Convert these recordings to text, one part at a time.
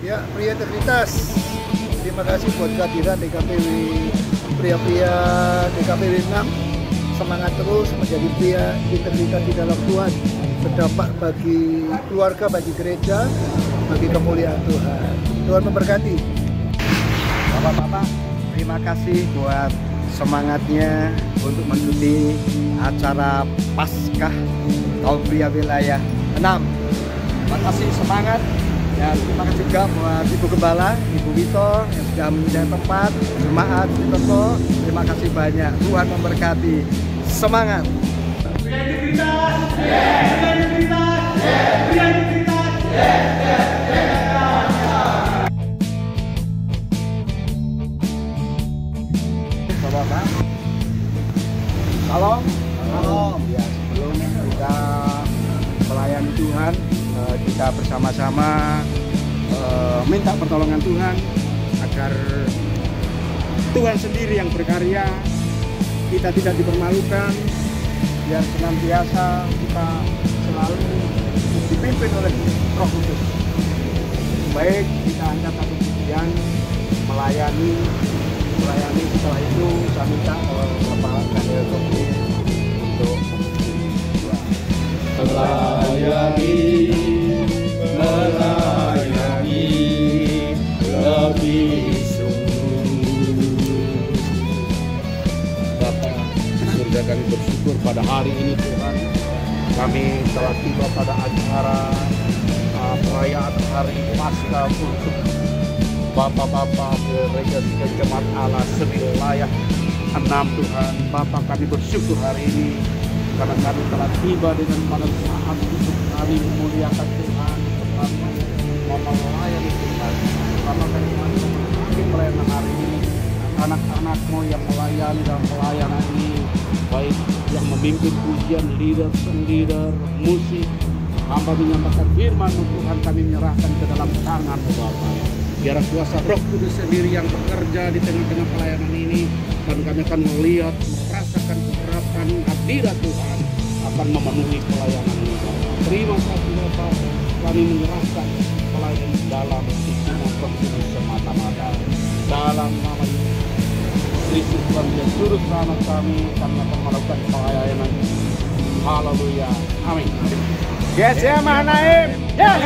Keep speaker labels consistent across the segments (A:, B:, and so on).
A: Ya, pria integritas. Terima kasih buat kehadiran DKPW pria-pria DKPW 6. Semangat terus menjadi pria integritas di dalam Tuhan. Berdampak bagi keluarga, bagi gereja, bagi kemuliaan Tuhan. Tuhan memberkati.
B: Bapak-bapak, terima kasih buat semangatnya untuk mengikuti acara Paskah Kaum Pria Wilayah 6. Terima kasih semangat. Ya, terima kasih juga buat Ibu Gembala, Ibu Wito yang sudah menyediakan tempat, jemaat di Toto. Terima kasih banyak. Tuhan memberkati. Semangat.
C: Pria integritas, pria integritas, pria integritas.
B: Bapak-bapak, salam. Salam. Ya, sebelum kita melayani Tuhan, kita bersama-sama minta pertolongan Tuhan agar Tuhan sendiri yang berkarya, kita tidak dipermalukan, biar senantiasa kita selalu dipimpin oleh Roh Kudus. Baik kita angkat satu pujian melayani, setelah itu saya minta Bapak Daniel Kopi untuk
D: melayani lebih sungguh. Bapa di surga, kami bersyukur pada hari ini Tuhan, kami telah tiba pada acara perayaan hari Paskah untuk Bapak-bapak gereja jemaat Allah sewilayah 6 Tuhan. Bapak, kami bersyukur hari ini karena kami telah tiba dengan pada saat untuk kami memuliakan Tuhan, kami mau melayani Tuhan. Bapak, kami memasuki pelayanan hari ini, anak-anakmu yang melayani dalam pelayanan ini, baik yang memimpin pujian, leader, musik, hamba menyampaikan firman Tuhan, kami menyerahkan ke dalam tangan-Mu Bapak. Biar kuasa Roh Kudus sendiri yang bekerja di tengah-tengah pelayanan ini, dan kami akan melihat, merasakan kekerapan hadirat Tuhan akan memenuhi pelayanan ini. Terima kasih Bapak, kami menyerahkan pelayanan dalam hikmat Roh Kudus semata-mata. Dalam nama Yesus Tuhan yang turut bersama kami akan melakukan pelayanan. Haleluya, amin.
B: Yes, ya Mahanaim. Yes.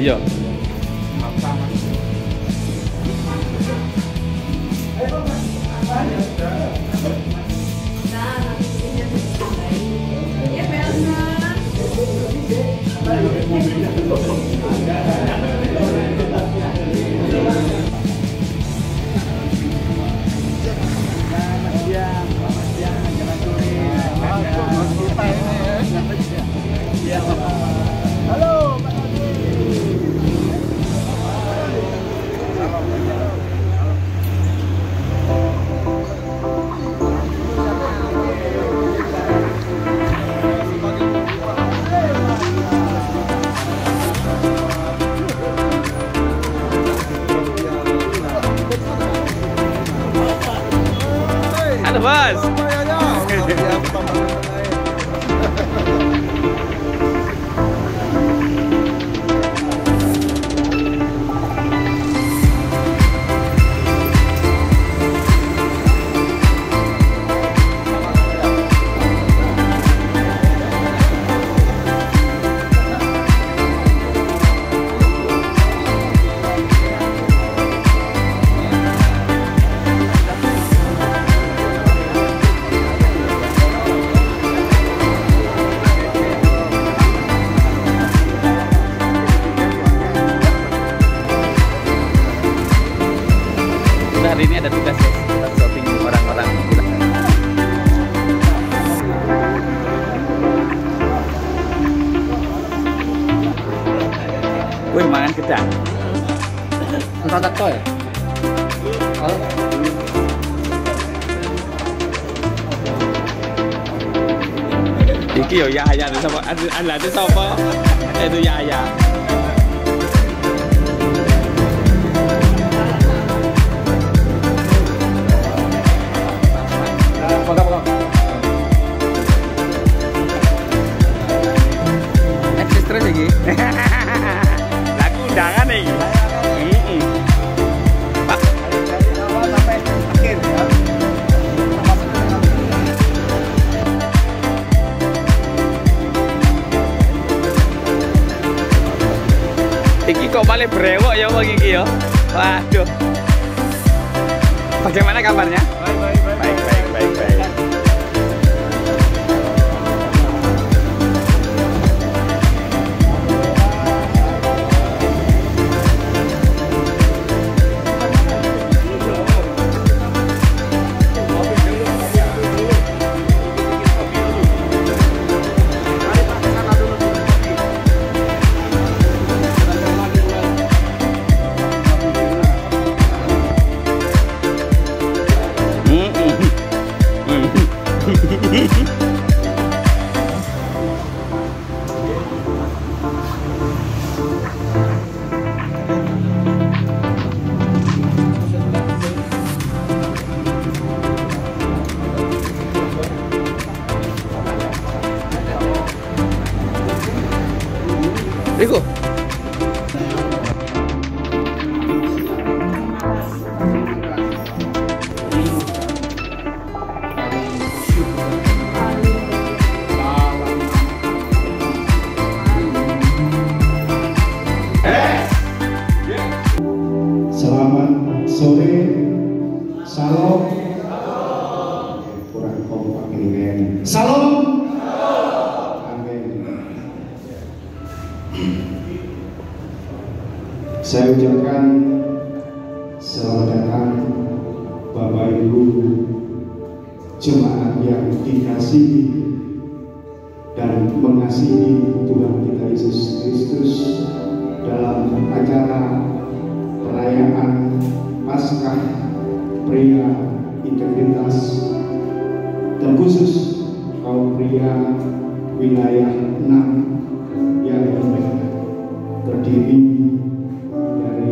D: Iya. Ada bos. Hari ini ada tugas ya, kita shopping orang-orang. Wih, mangan gedang.
B: Entar to ya?
D: Iki yo ya itu sama ada itu sama itu ya.
E: undangan nih. Pak.
B: Dari awal sampai akhir ya.
E: Iki kok malah brewok ya Bang iki ya. Waduh. Bagaimana kabarnya? Baik. Riko.
F: Selamat sore, salam, kurang kompak ini, salam, amin. Saya ucapkan selamat datang Bapak Ibu jemaat yang dikasihi dan mengasihi Tuhan kita Yesus Kristus dalam acara perayaan Paskah pria integritas dan khusus kaum pria wilayah 6 yang terdiri dari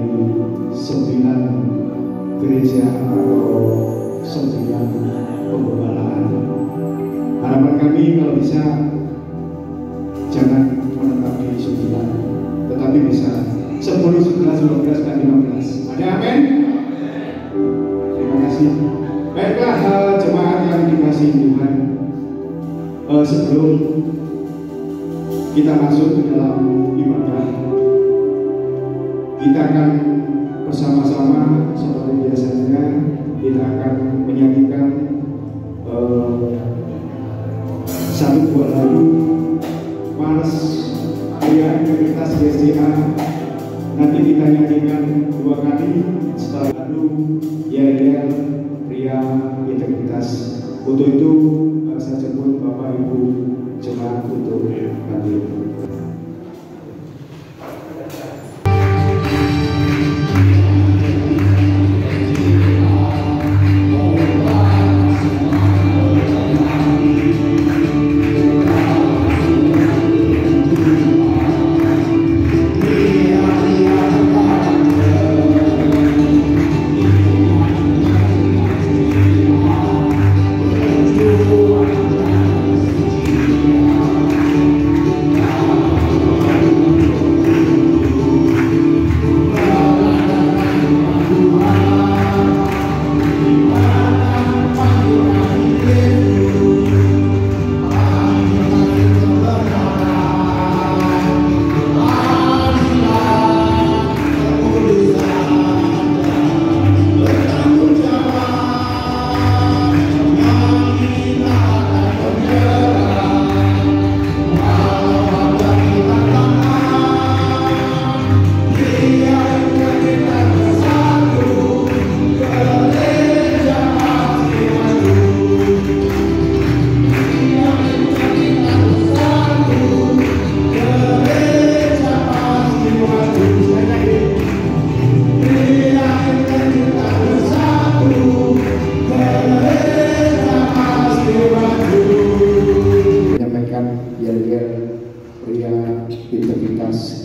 F: 9 gereja atau 9 pembebalaan. Harapan kami kalau bisa jangan menetap di 9, tetapi bisa 10, 11, 12, dan 15. Ada amin? Terima kasih. Baiklah jemaat yang dikasihi Tuhan, sebelum kita masuk ke dalam ibadah, kita akan bersama-sama seperti biasanya kita akan menyanyikan satu buah lagu Mars Pria Integritas GSCA. Nanti kita nyanyikan 2 kali setelah lalu Yel Pria Integritas. Untuk itu saya jemput Bapak Ibu jemaat untuk hadir.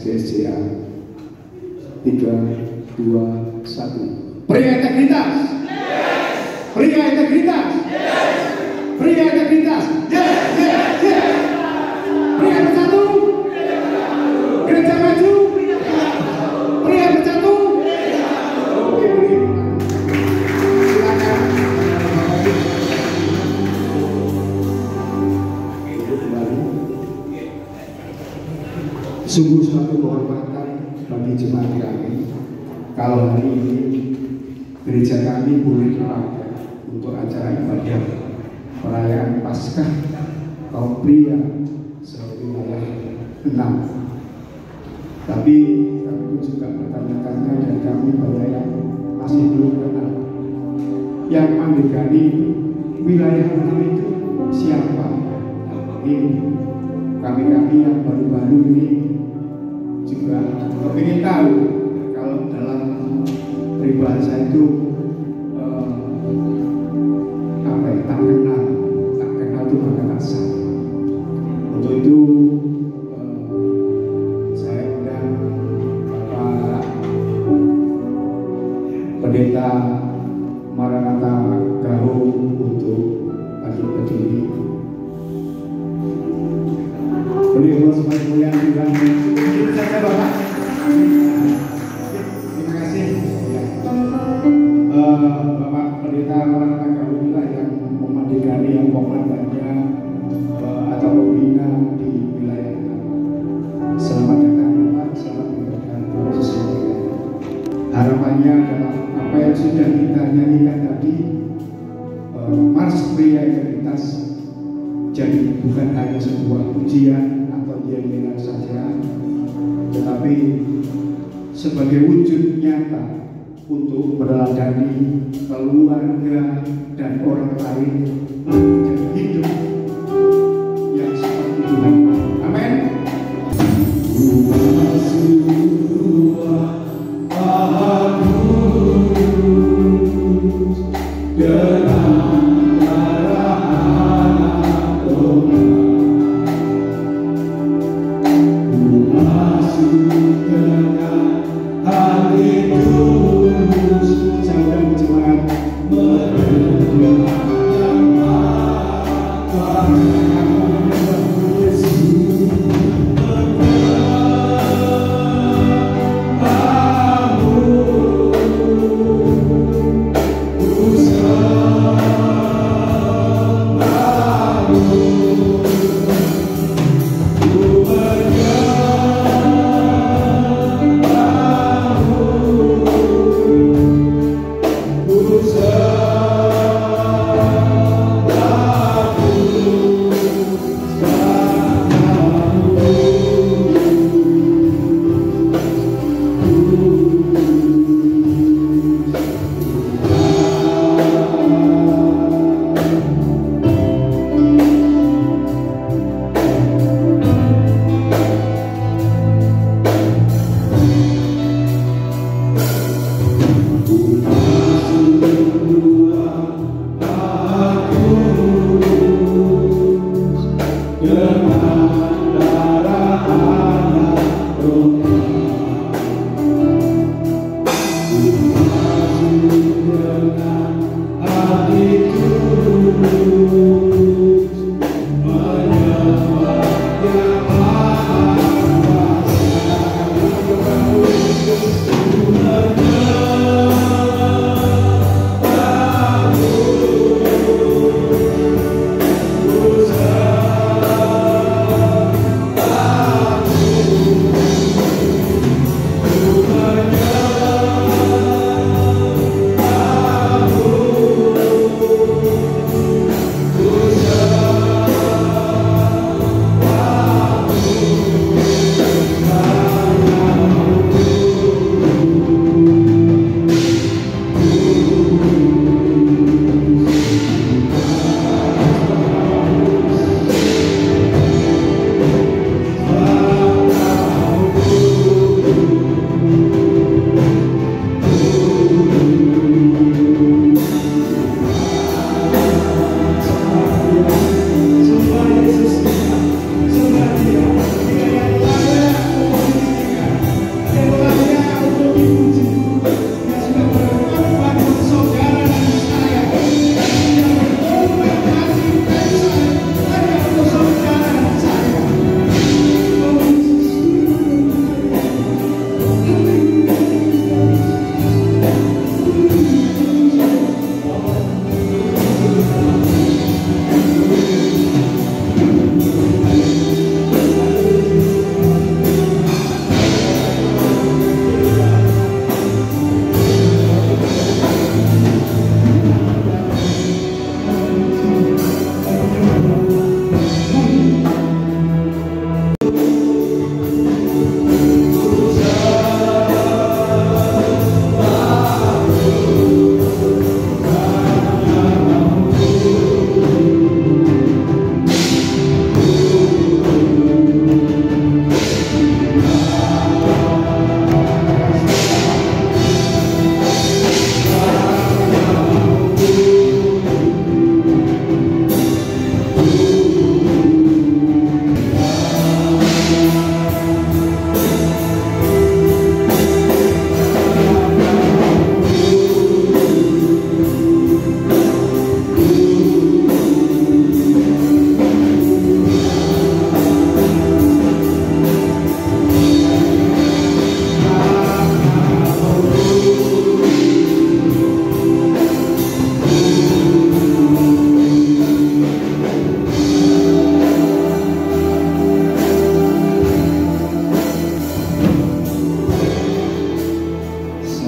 F: GSCA 3, 2, 1. Pria integritas. Pria integritas. Pria integritas. Pria bersatu. Gereja maju. hati kami kalau hari ini gereja kami boleh dipakai untuk acara ibadah perayaan Paskah kaum pria sewilayah 6. Tapi kami juga bertanya-tanya dan kami banyak yang masih belum kenal. Yang mandegani wilayah 6 itu siapa? Ini kami-kami yang baru-baru ini juga ingin tahu. Kalau dalam peribahasa itu tak kenal itu maka tak sah. Untuk itu saya undang Bapak Pendeta Maranatha Gaho untuk berdiri. Beliau sebagai mulia Tuhan. Itu saja Bapak. Terima kasih. Bapak Pendeta Maranatha Gaho inilah yang memadegani yang komandannya atau pembina di wilayah kita. Selamat datang Bapak, selamat mendengarkan proses ini. Harapannya adalah apa yang sudah kita nyanyikan tadi, Mars Pria Integritas, jadi bukan hanya sebuah pujian atau nyanyian saja, tetapi sebagai wujud nyata untuk meneladani keluarga dan orang lain menjadi hidup yang seperti Tuhan. Amin.
G: Saya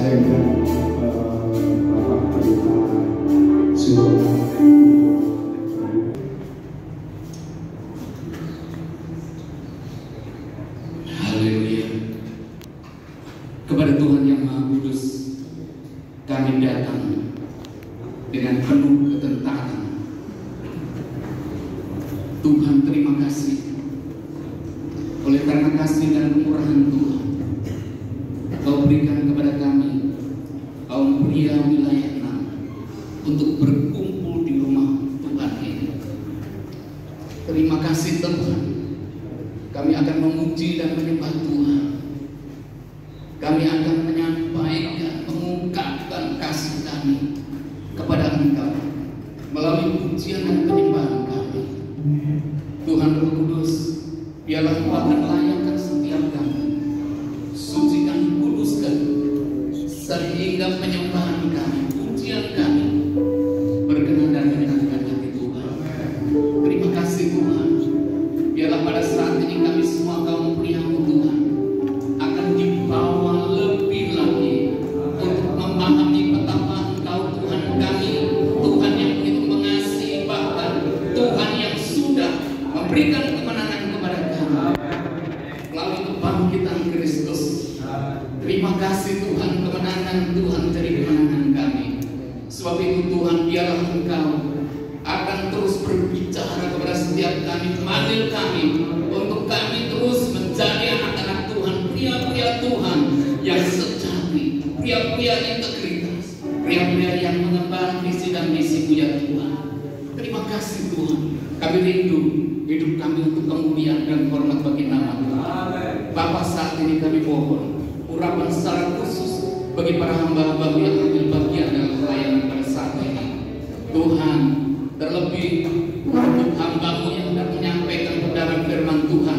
F: saya dan Bapak Pendeta Suwono.
G: Haleluya. Kepada Tuhan yang Maha Kudus kami datang dengan penuh ketentaran. Tuhan, terima kasih oleh karena kasih dan kemurahan Tuhan Kau berikan kepada kami kaum pria wilayah 6 untuk berkumpul di rumah Tuhan ini. Terima kasih Tuhan, kami akan memuji dan menyembah Tuhan. Kami akan menyampaikan, mengungkapkan kasih kami kepada Engkau melalui pujian dan penyembahan kami. Tuhan Roh Kudus, biarlah Engkau akan layakkan setiap kami, sucikan, kuduskan, sehingga penyembahan kami, pujian kami berkenan dan menyenangkan hati Tuhan. Terima kasih Tuhan, biarlah pada saat ini kami semua kaum pria-Mu Tuhan akan dibawa lebih lagi untuk memahami betapa Engkau Tuhan kami, Tuhan yang begitu mengasihi, bahkan Tuhan yang sudah memberikan kemenangan kepada kami melalui kebangkitan Kristus. Terima kasih Tuhan, kemenangan Tuhan jadi kemenangan kami. Sebab itu Tuhan, biarlah Engkau akan terus berbicara kepada setiap kami, memanggil kami untuk kami terus menjadi anak-anak Tuhan, pria-pria Tuhan yang sejati, pria-pria integritas, pria-pria yang mengemban visi dan misi punya Tuhan. Terima kasih Tuhan, kami rindu hidup kami untuk kemuliaan dan hormat bagi nama Tuhan. Bapa, saat ini kami mohon urapan secara khusus bagi para hamba-hamba yang ambil bagian dalam pelayanan pada saat ini. Tuhan, terlebih untuk hamba-Mu yang hendak menyampaikan kebenaran firman Tuhan,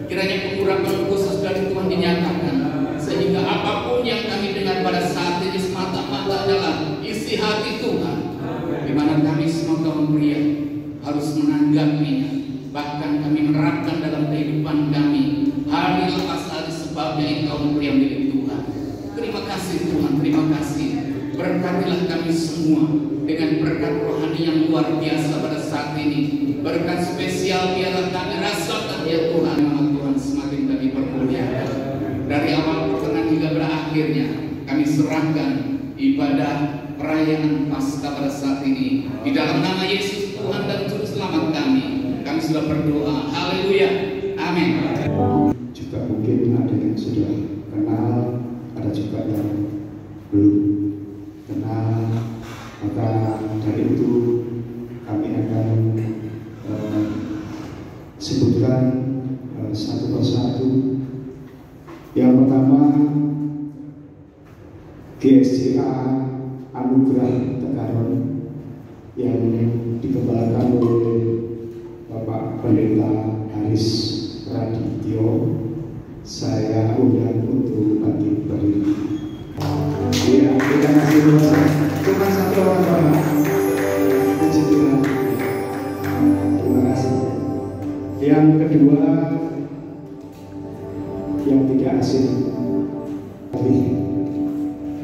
G: kiranya pengurapan khusus dari Tuhan dinyatakan, sehingga apapun yang kami dengar pada saat ini semata-mata adalah isi hati Tuhan, di mana kami semua kaum pria harus menanggapinya, bahkan kami menerapkan dalam kehidupan kami hari lepas hari, sebabnya Engkau pria milik Tuhan. Terima kasih Tuhan, terima kasih. Berkatilah kami semua dengan berkat rohani yang luar biasa pada saat ini. Berkat spesial biarlah kami rasakan ya Tuhan. Nama Tuhan semakin kami permuliakan. Dari awal pertengahan hingga berakhirnya kami serahkan ibadah perayaan Paskah pada saat ini di dalam nama Yesus Tuhan dan Juru Selamat kami. Kami sudah berdoa. Haleluya. Amin.
F: Juga mungkin ada yang sudah kenal, ada juga yang belum kenal. Maka dari itu kami akan sebutkan satu persatu. Yang pertama, GSCA Anugerah Tekaron yang dikembangkan oleh Bapak Pendeta Haris Radityo. Saya undang untuk bangkit berdiri. Ya, terima kasih Bapak. Cuma satu orang Bapak. Terima kasih. Yang kedua, yang tidak asing,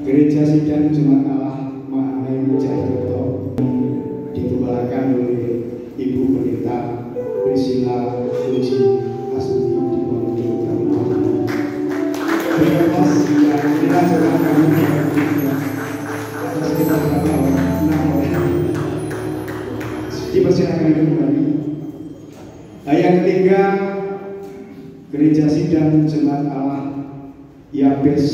F: Gereja Sidang Jemaat Allah Mahanaim Jakarta dikembangkan oleh Ibu Pendeta Priscilla Puji Astuti di Pondok Kabupaten. Berkos yang kita coba kami atas kita dipersilakan kembali. Yang ketiga, Gereja Sidang Jemaat Allah Yabes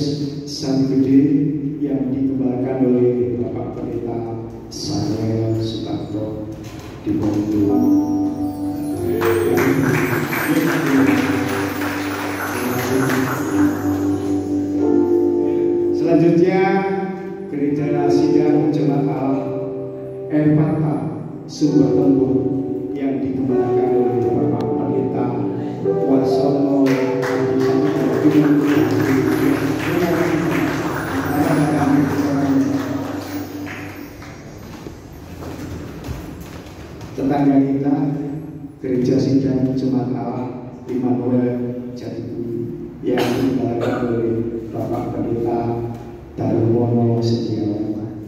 F: Sanggede yang dikembangkan oleh Bapak Pendeta Samuel Sutanto di Pondok. Selanjutnya, Gereja Sidang Jemaat Allah Efata Sumber Tembur yang dikembangkan oleh Bapak Pendeta Wasono. Tetangga kita, Gereja Sidang Jemaat Allah Immanuel Jatibu yang dikembangkan oleh Bapak Pendeta Darmo Setiawan.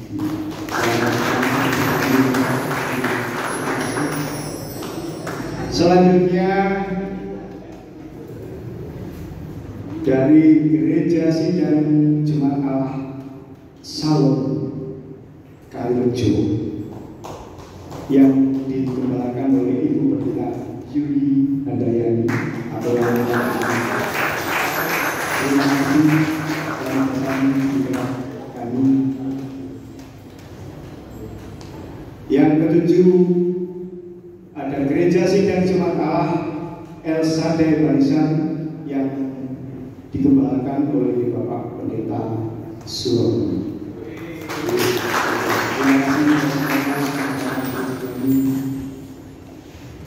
F: Selanjutnya dari Gereja Sidang Jemaat Allah Salon Kalirejo yang digembalakan oleh Ibu Pendeta Yuli Handayani atau yang terima kasih dalam kami. Yang ketujuh ada Gereja Sidang Jemaat Allah El Sadai Barisan yang digembalakan oleh Bapak Pendeta Surono.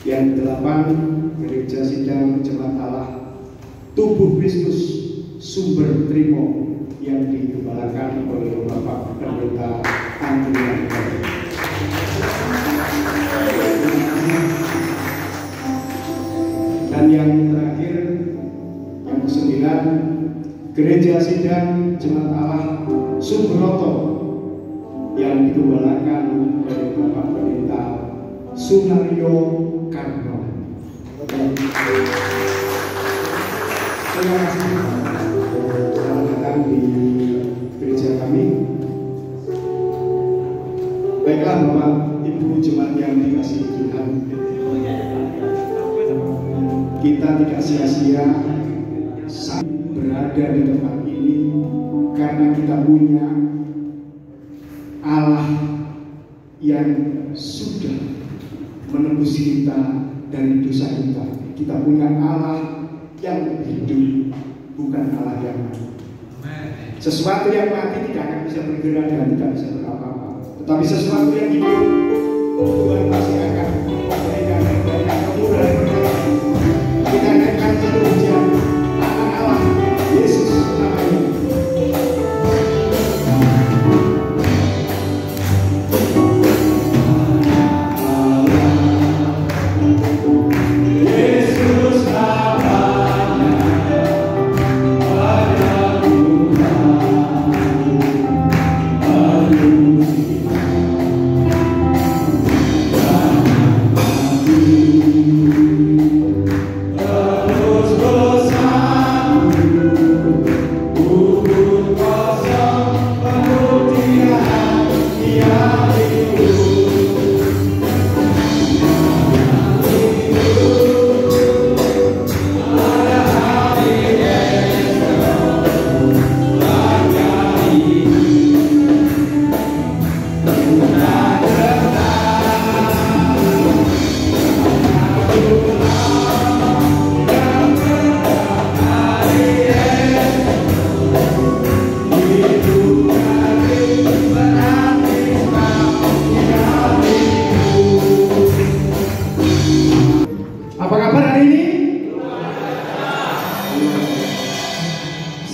F: Yang delapan Gereja Sidang Jemaat Allah Tubuh Kristus Sumber Trimo yang digembalakan oleh Bapak Pendeta Andrian. Dan yang terakhir yang ke-9 Gereja Sidang Jemaat Allah Sumberoto yang digembalakan oleh Bapak Pendeta Sunario Karno. Terima kasih. Selamat datang di gereja kami. Baiklah Bapak Ibu jemaat yang dikasihi Tuhan, kita tidak sia-sia berada di tempat ini karena kita punya Allah yang sudah menebus kita dari dosa kita. Kita punya Allah yang hidup, bukan Allah yang mati. Sesuatu yang mati tidak akan bisa bergerak dan tidak bisa berapa-apa. Tetapi sesuatu yang hidup, Tuhan pasti akan memberikan kemudahan bergerak. Kita akan seterusnya anak Allah Yesus namanya.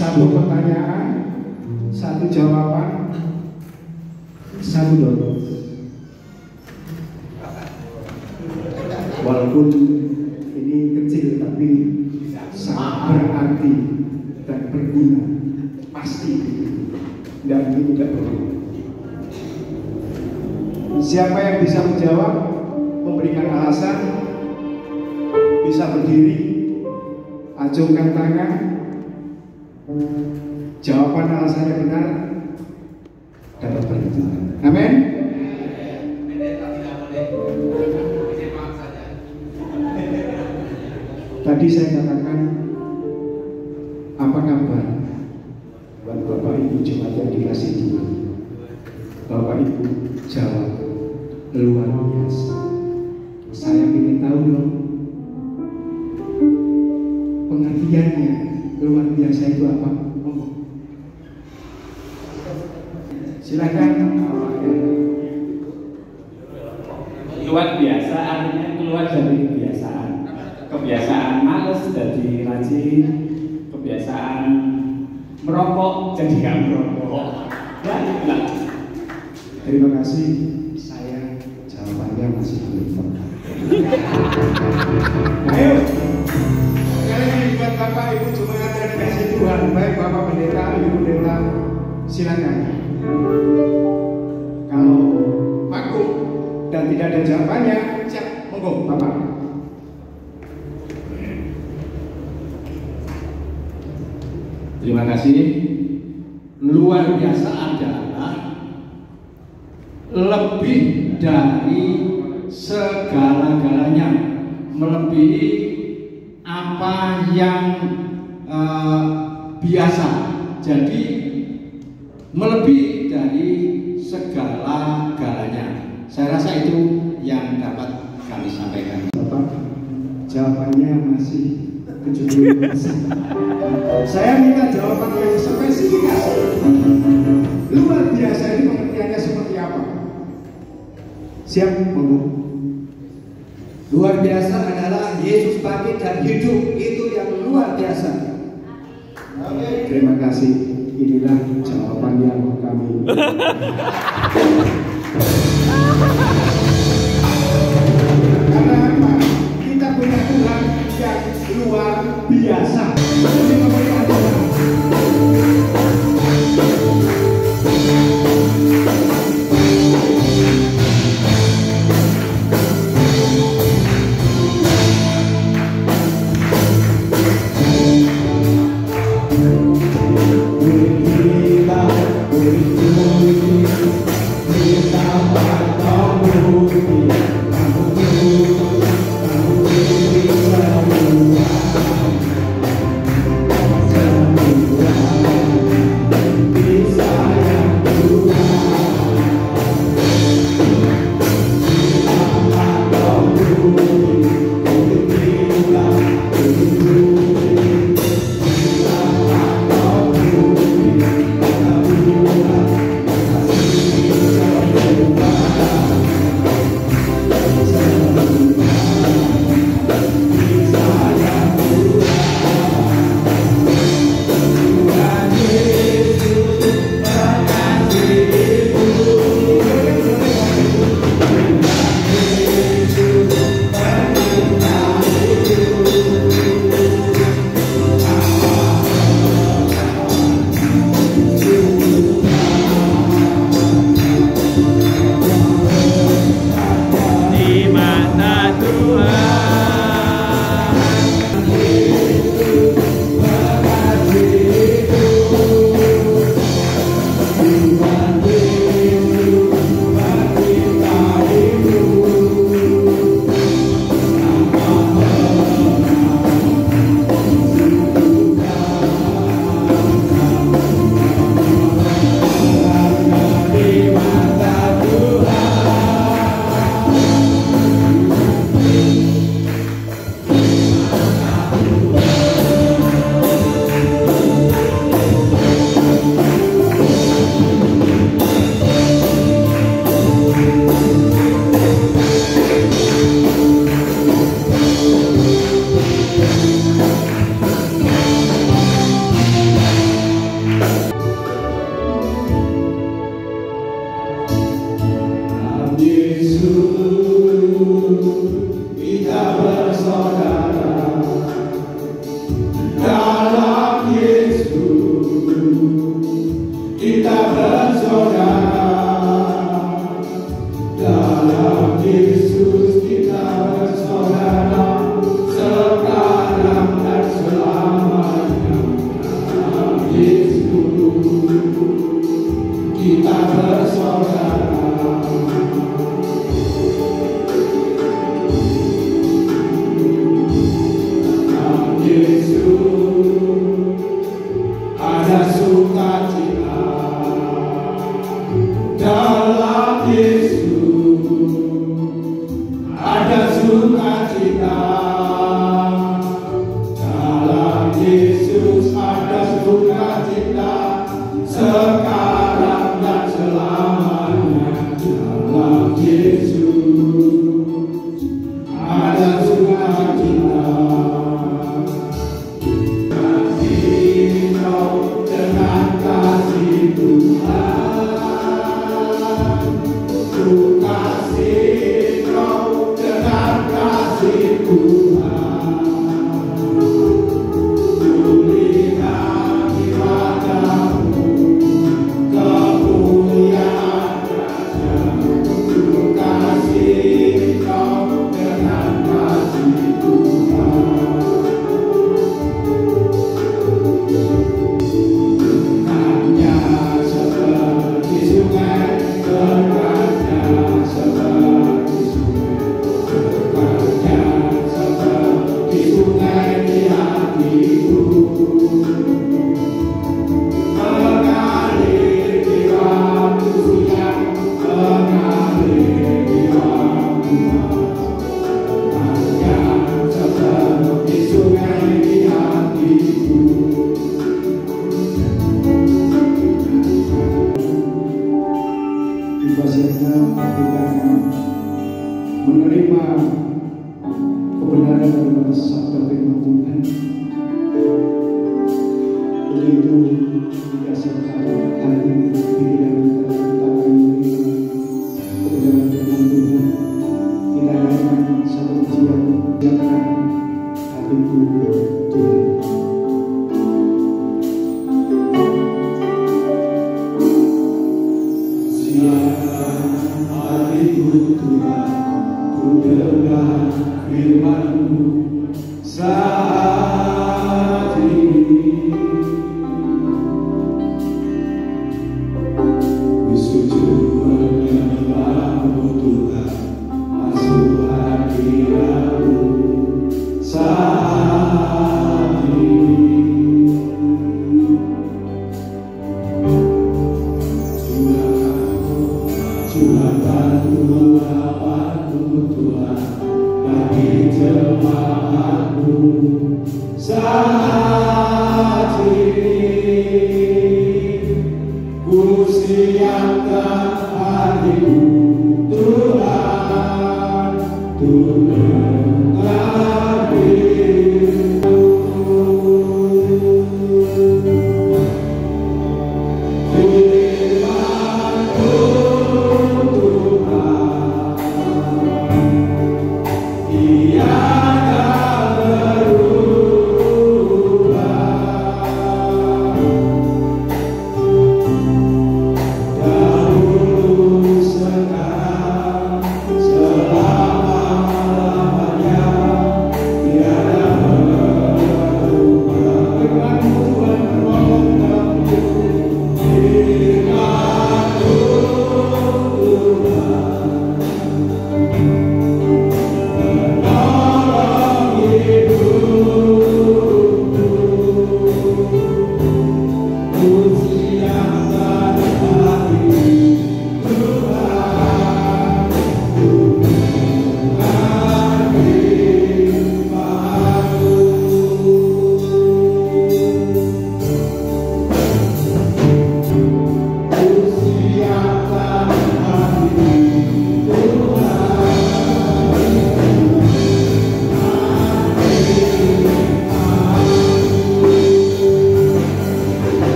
F: Satu pertanyaan, satu jawaban, satu doa. Walaupun ini kecil tapi sangat berarti dan berguna, pasti. Dan ini tidak berguna. Siapa yang bisa menjawab, memberikan alasan, bisa berdiri, acungkan tangan. Jawaban alasannya benar, dapat perhitungan. Amin. Tadi saya katakan, apa kabar buat Bapak Ibu jemaat yang dikasih Tuhan? Bapak Ibu jawab, luar biasa. Saya ingin tahu dong pengertiannya. Luar biasa itu apa? Silakan.
H: Luar biasa artinya keluar dari kebiasaan. Kebiasaan males jadi rajin, kebiasaan merokok jadi nggak merokok. Ya itulah.
F: Terima kasih. Saya jawabannya masih belum. Ayo. Bapak Ibu jemaat yang dikasihi Tuhan, baik Bapak Pendeta, Ibu Pendeta, silakan. Kalau vakum dan tidak ada jawabannya, siap, monggo Bapak.
I: Terima kasih. Luar biasa adalah lebih dari segala-galanya, melebihi apa yang biasa. Jadi melebihi dari segala-galanya. Saya rasa itu yang dapat kami sampaikan.
F: Bapak, jawabannya masih 70%. Saya minta jawaban yang spesifik. Luar biasa ini pengertiannya seperti apa? Siap, monggo.
B: Luar biasa adalah Yesus bangkit dan hidup, itu yang luar biasa.
F: Terima kasih. Inilah jawaban yang kami. Karena apa? Kita punya Tuhan yang luar biasa. Ini namanya adalah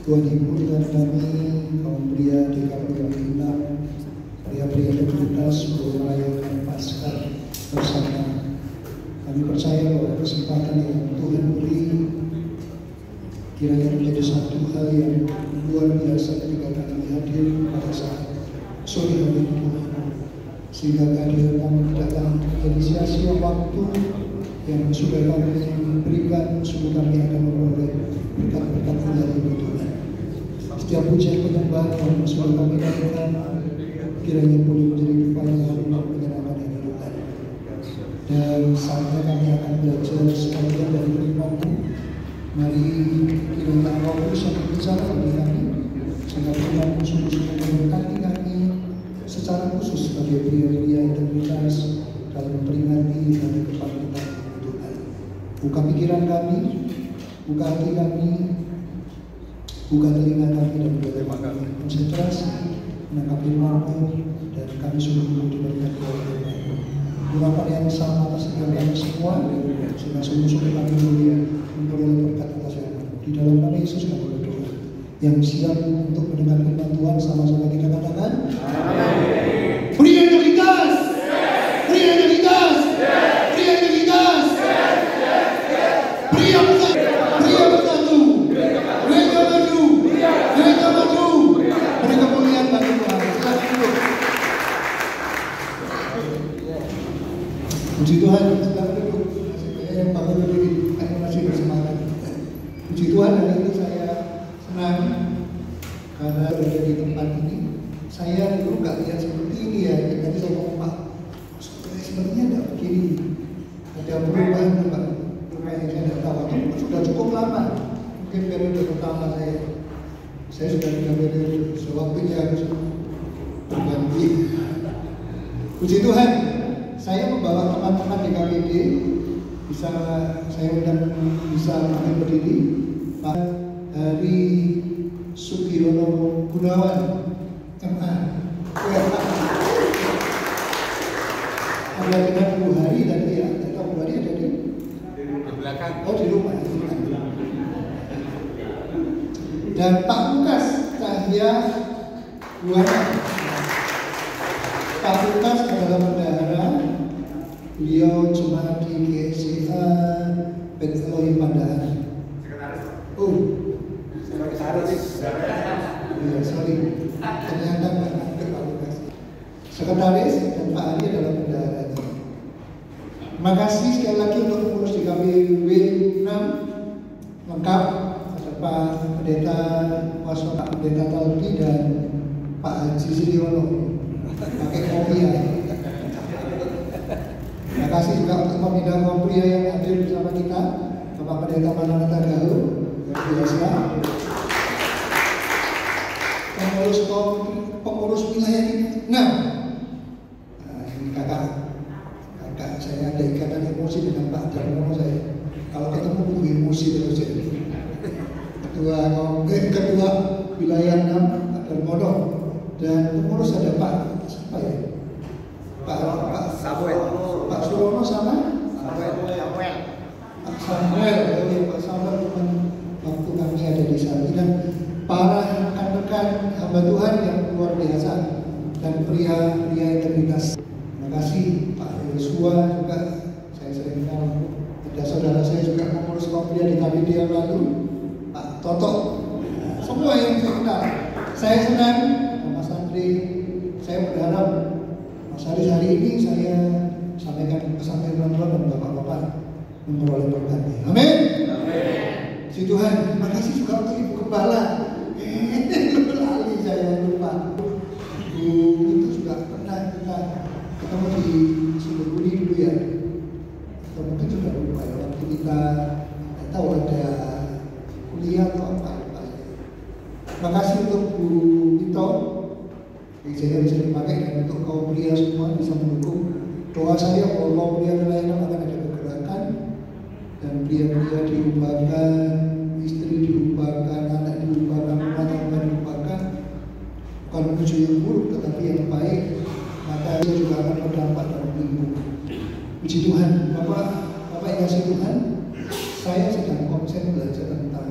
A: Tuhan himpunkan kami, kaum pria DKP Wahina, pria-pria integritas untuk merayakan Paskah bersama. Kami percaya bahwa kesempatan yang Tuhan beri kiranya menjadi satu hal yang luar biasa ketika kami hadir pada saat sore hari Tuhan, sehingga kehadiran kami datang menjadi sia-sia waktu yang sudah kami berikan, sungguh kami akan memperoleh berkat-berkat dari Tuhan. Setiap pujian penyembahan yang sudah kami lakukan kiranya boleh menjadi kepanjangan menyenangkan hati Tuhan. Dan saatnya kami akan belajar sekalian dari firman-Mu. Mari kiranya Engkau bisa berbicara bagi kami, sehingga firman-Mu sungguh-sungguh memberkati kami secara khusus sebagai pria-pria integritas dalam memperingati hari kebangkitan Tuhan. Buka pikiran kami, buka hati kami, buka telinga kami dan juga kami konsentrasi menangkap firman-Mu, dan kami sungguh-sungguh diberkati oleh Tuhan. Urapan yang sama atas segala kami semua, sehingga sungguh-sungguh kami boleh memperoleh berkat atas firman-Mu. Di dalam nama Yesus kami berdoa. Yang siap untuk mendengar firman Tuhan sama-sama kita katakan. Amin. Pria integritas, pria integritas, pria integritas, pria bersatu, pria bersatu, mereka maju, mereka maju, mereka mulia bagi Tuhan. Puji Tuhan, silakan duduk. Saya bangun berdiri, saya masih bersemangat. Puji Tuhan, hari ini saya senang karena berada di tempat ini. Saya dulu nggak lihat seperti ini ya. Tadi saya ngomong Pak, sepertinya tidak begini. Ada perubahan Pak. Rupanya saya tidak tahu. Sudah cukup lama. Mungkin periode pertama saya sudah 3 periode. Sewaktunya harus berganti. Puji Tuhan, saya membawa teman-teman di KPD. Bisa saya undang bisa kami berdiri. Pak Hari Sugiono Gunawan MA. Ada dengan Bu Hari tadi ya, atau Bu Hari ada di belakang. Oh di rumah. Dan Pak Lukas Cahya Buana. Pak Lukas adalah bendahara. Beliau cuma di GSA Beth Elohim Pandaan. Oh, Iya, sorry. Ternyata nggak nangkep Pak Lukas. Sekretaris dan Pak Ali adalah bendaharanya. Terima kasih sekali lagi untuk pengurus di KPW 6 lengkap. Ada Pak Pendeta Waso, Pak Pendeta Talbi dan Pak Haji Siriono pakai kopi ya. Terima kasih juga untuk pembina kaum pria yang hadir bersama kita, Bapak Pendeta Mananata Galuh, luar biasa. Pengurus wilayah ini 6. Nah, ini kakak saya ada ikatan emosi dengan Pak Darmono saya. Kalau ketemu butuh emosi terus jadi. Ketua wilayah 6 Pak Darmono dan pengurus ada Pak siapa ya? Pak Samuel. Pak Surono sama? Samuel. Pak Samuel, Pak Samuel teman waktu kami ada di sana dan para rekan-rekan hamba Tuhan yang luar biasa dan pria-pria integritas. Terima kasih Pak Yosua juga, saya sering kenal. Ada saudara saya juga pengurus kaum pria di KPD yang lalu, Pak Toto. Nah, semua yang saya kenal. Saya senang, Mas Andri. Saya berharap Mas Haris hari ini saya sampaikan pesan teman-teman dan bapak-bapak memperoleh berkatnya. Amin. Si Tuhan, terima kasih juga untuk Ibu Gembala. Lali saya lupa. Ibu itu juga pernah kita ketemu di Sumberbudi dulu ya. Atau mungkin sudah lupa ya waktu kita tahu ada kuliah atau apa. Terima kasih untuk Bu Tito. Saya bisa dipakai dan untuk kaum pria semua bisa mendukung. Doa saya bahwa kaum pria lainnya akan ada pergerakan dan pria-pria diubahkan, istri diubahkan, anak diubahkan, rumah tangga diubahkan, bukan menuju yang buruk tetapi yang baik, maka dia juga akan berdampak dalam lingkungan. Puji Tuhan, Bapak yang kasih Tuhan, saya sedang konsen belajar tentang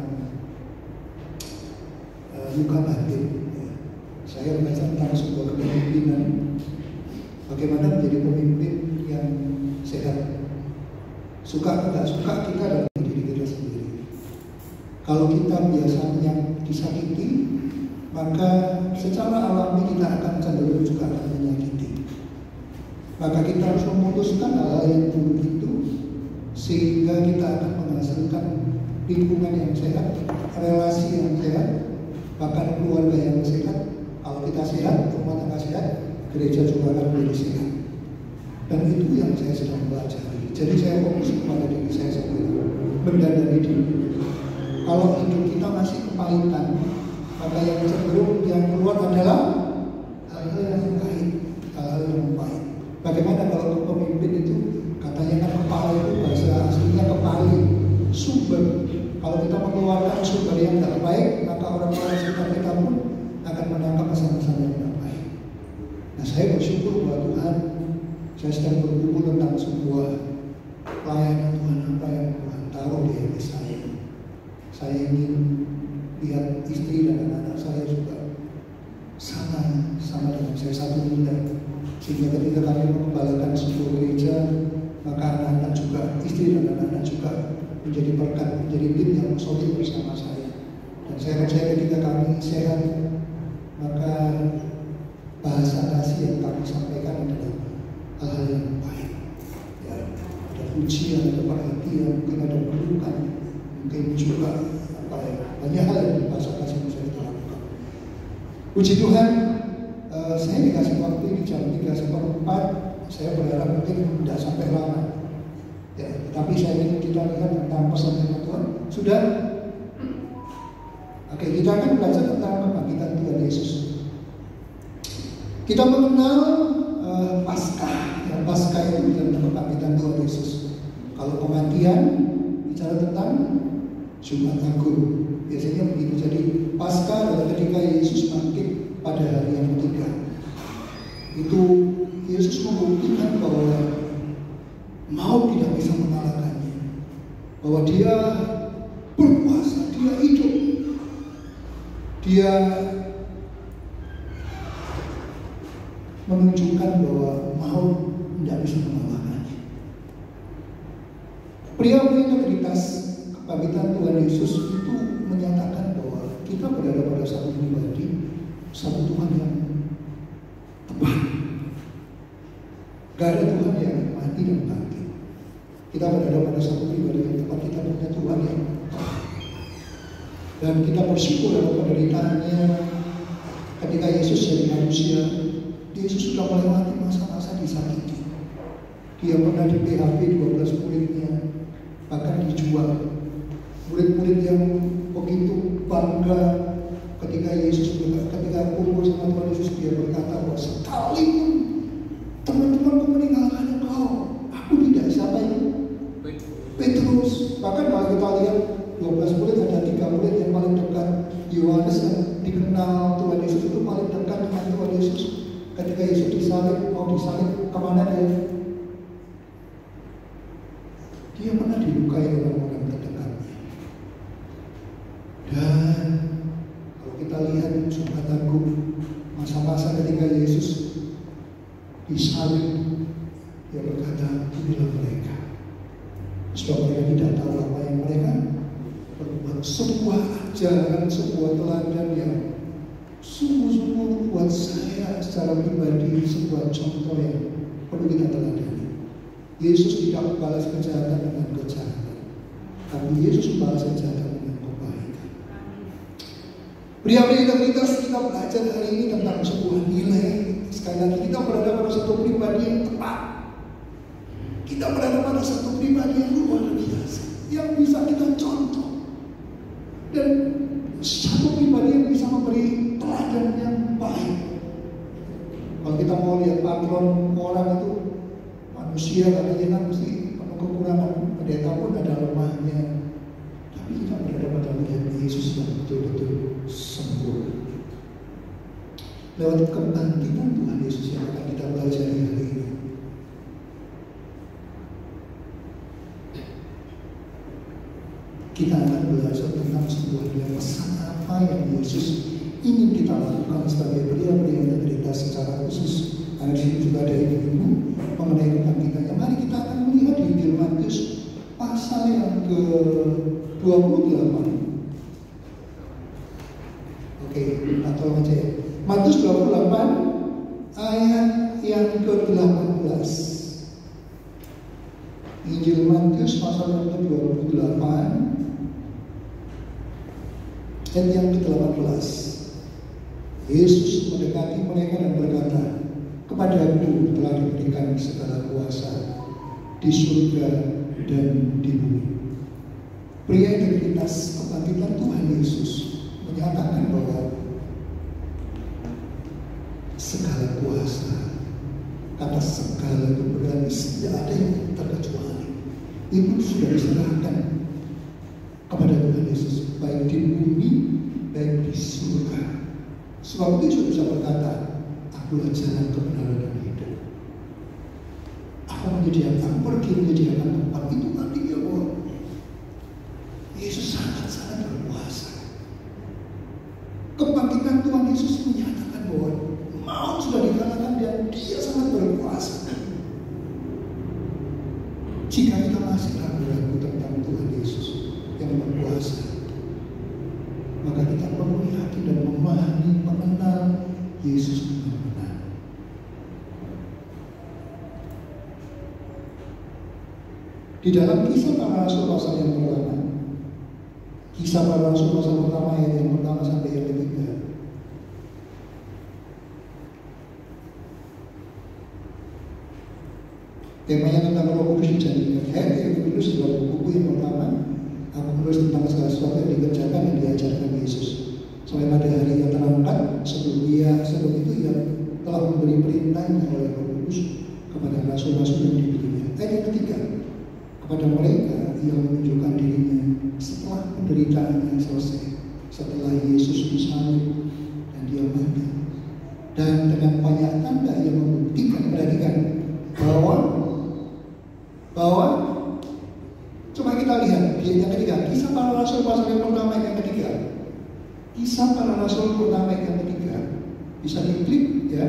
A: luka batin. Saya belajar tentang sebuah kepemimpinan, bagaimana menjadi pemimpin yang sehat. Suka atau tidak suka kita dalam diri kita sendiri. Kalau kita biasanya disakiti, maka secara alami kita akan cenderung juga akan menyakiti. Maka kita harus memutuskan hal-hal yang buruk itu, sehingga kita akan menghasilkan lingkungan yang sehat, relasi yang sehat, bahkan keluarga yang sehat. Kalau kita sehat, rumah tangga sehat, gereja juga akan menjadi sehat. Dan itu yang saya sedang pelajari. Jadi saya fokus kepada diri saya sendiri, mendadari diri. Kalau hidup kita masih kepahitan, maka yang cenderung yang keluar adalah hal-hal yang pahit, hal-hal yang pahit. Bagaimana kalau pemimpin itu katanya kan kepala itu bahasa aslinya kepali, sumber. Kalau kita mengeluarkan sumber yang tidak baik, maka orang-orang sekitar kita pun akan menangkap pesan-pesan yang tidak baik. Nah, saya bersyukur bahwa Tuhan, saya sedang bergumul tentang sebuah pelayanan Tuhan apa yang Tuhan taruh di hati saya. Saya ingin lihat istri dan anak-anak saya juga sama dengan saya satu bunda. Sehingga ketika kami mengembalakan sebuah gereja, maka anak-anak juga, istri dan anak-anak juga menjadi berkat, menjadi tim yang solid bersama saya. Dan saya percaya ketika kami sehat, maka bahasa kasih yang kami sampaikan adalah hal-hal yang baik. Ya, ada pujian, ada perhatian, mungkin ada pelukan, mungkin juga banyak hal yang bahasa kasih bisa kita lakukan. Puji Tuhan, saya dikasih waktu di jam 3:04. Saya berharap mungkin tidak sampai lama. Ya, tapi saya ingin kita lihat tentang pesan Tuhan. Sudah? Oke, kita akan belajar tentang kebangkitan Tuhan Yesus. Kita mengenal Paskah. Yang Paskah itu tentang kebangkitan Tuhan Yesus. Kalau kematian bicara tentang Jumat Agung. Biasanya begitu. Jadi Paskah adalah ketika Yesus bangkit pada hari yang ketiga. Itu Yesus membuktikan bahwa maut tidak bisa mengalahkannya. Bahwa dia berkuasa, dia hidup. Dia menunjukkan bahwa maut tidak bisa mengalahkannya. Pria-pria integritas kebangkitan Tuhan Yesus itu menyatakan bahwa kita berada
F: Kita berada pada satu pribadi yang tempat kita punya Tuhan yang tetap. Dan kita bersyukur dalam penderitaannya ketika Yesus jadi manusia. Yesus sudah melewati masa-masa disakiti. Dia pernah di PHP 12 muridnya, bahkan dijual. Murid-murid yang begitu bangga ketika kumpul sama Tuhan Yesus, dia berkata bahwa sekalipun teman-temanku meninggalkan engkau, aku tidak. Siapa itu? Petrus. Bahkan kalau kita lihat 12 murid, ada 3 murid yang paling dekat. Yohanes yang dikenal Tuhan Yesus itu paling dekat dengan Tuhan Yesus. Ketika Yesus disalib, mau disalib kemana dia? Dia pernah dilukai orang-orang terdekatnya. Dan kalau kita lihat sahabatku, masa-masa ketika Yesus disalib, dia berkata, inilah mereka. Sebab mereka tidak tahu apa yang mereka berbuat. Sebuah ajaran, sebuah teladan yang sungguh-sungguh buat saya secara pribadi sebuah contoh yang perlu kita teladani. Yesus tidak membalas kejahatan dengan kejahatan, tapi Yesus membalas kejahatan dengan kebaikan. Pria-pria integritas, kita belajar hari ini tentang sebuah nilai. Sekali lagi, kita berada pada satu pribadi yang tepat. Kita berada pada satu pribadi yang luar biasa, yang bisa kita contoh. Dan satu pribadi yang bisa memberi teladan yang baik. Kalau kita mau lihat patron orang itu, manusia katanya kan mesti penuh kekurangan, pendeta pun ada lemahnya. Tapi kita berada pada melihat Yesus yang betul-betul sempurna. Lewat kebangkitan Tuhan Yesus yang akan kita pelajari hari ini, kita akan belajar tentang sebuah pesan apa yang Yesus ingin kita lakukan sebagai pria-pria integritas secara khusus. Karena di sini juga ada ibu-ibu mengenai kebangkitannya. Mari kita akan melihat di Injil Matius pasal yang ke-28. Oke, atau aja ya. Matius 28 ayat yang ke-18. Injil Matius pasal yang ke-28 ayat yang ke-18. Yesus mendekati mereka dan berkata, kepadaku telah diberikan segala kuasa di surga dan di bumi. Pria integritas kebangkitan Tuhan Yesus menyatakan bahwa segala kuasa, kata segala itu berarti tidak ada yang terkecuali. Itu sudah diserahkan kepada Tuhan Yesus, baik di bumi, baik di surga. Sebab itu Yesus bisa berkata, akulah jalan kebenaran dan hidup. Aku pergi menyediakan tempat. Itu artinya bahwa Yesus sangat-sangat berkuasa. Kebangkitan Tuhan Yesus menyatakan bahwa maut sudah dikalahkan dan Dia sangat berkuasa. Jika kita masih ragu-ragu tentang Tuhan Yesus yang berkuasa, maka kita perlu yakin dan memahami, mengenal Yesus dengan benar. Di dalam Kisah Para Rasul pasal yang pertama, Kisah Para Rasul pasal pertama ayat yang pertama sampai yang ketiga, temanya tentang Roh Kudus dijadikan. Yang menulis dalam buku yang pertama, aku menulis tentang segala sesuatu yang dikerjakan dan diajarkan Yesus. Sampai pada hari yang terangkat, sebelum itu ia telah memberi perintahnya oleh Roh Kudus kepada rasul-rasul yang dipilihnya. Ayat yang ketiga, kepada mereka ia menunjukkan dirinya setelah penderitaannya selesai, setelah Yesus disalib dan dia mati. Dan dengan banyak tanda ia membuktikan, perhatikan, bahwa coba kita lihat di yang ketiga, Kisah Para Rasul pasal yang pertama yang ketiga. Kisah Para Rasul pertama yang ketiga. Bisa diklik ya.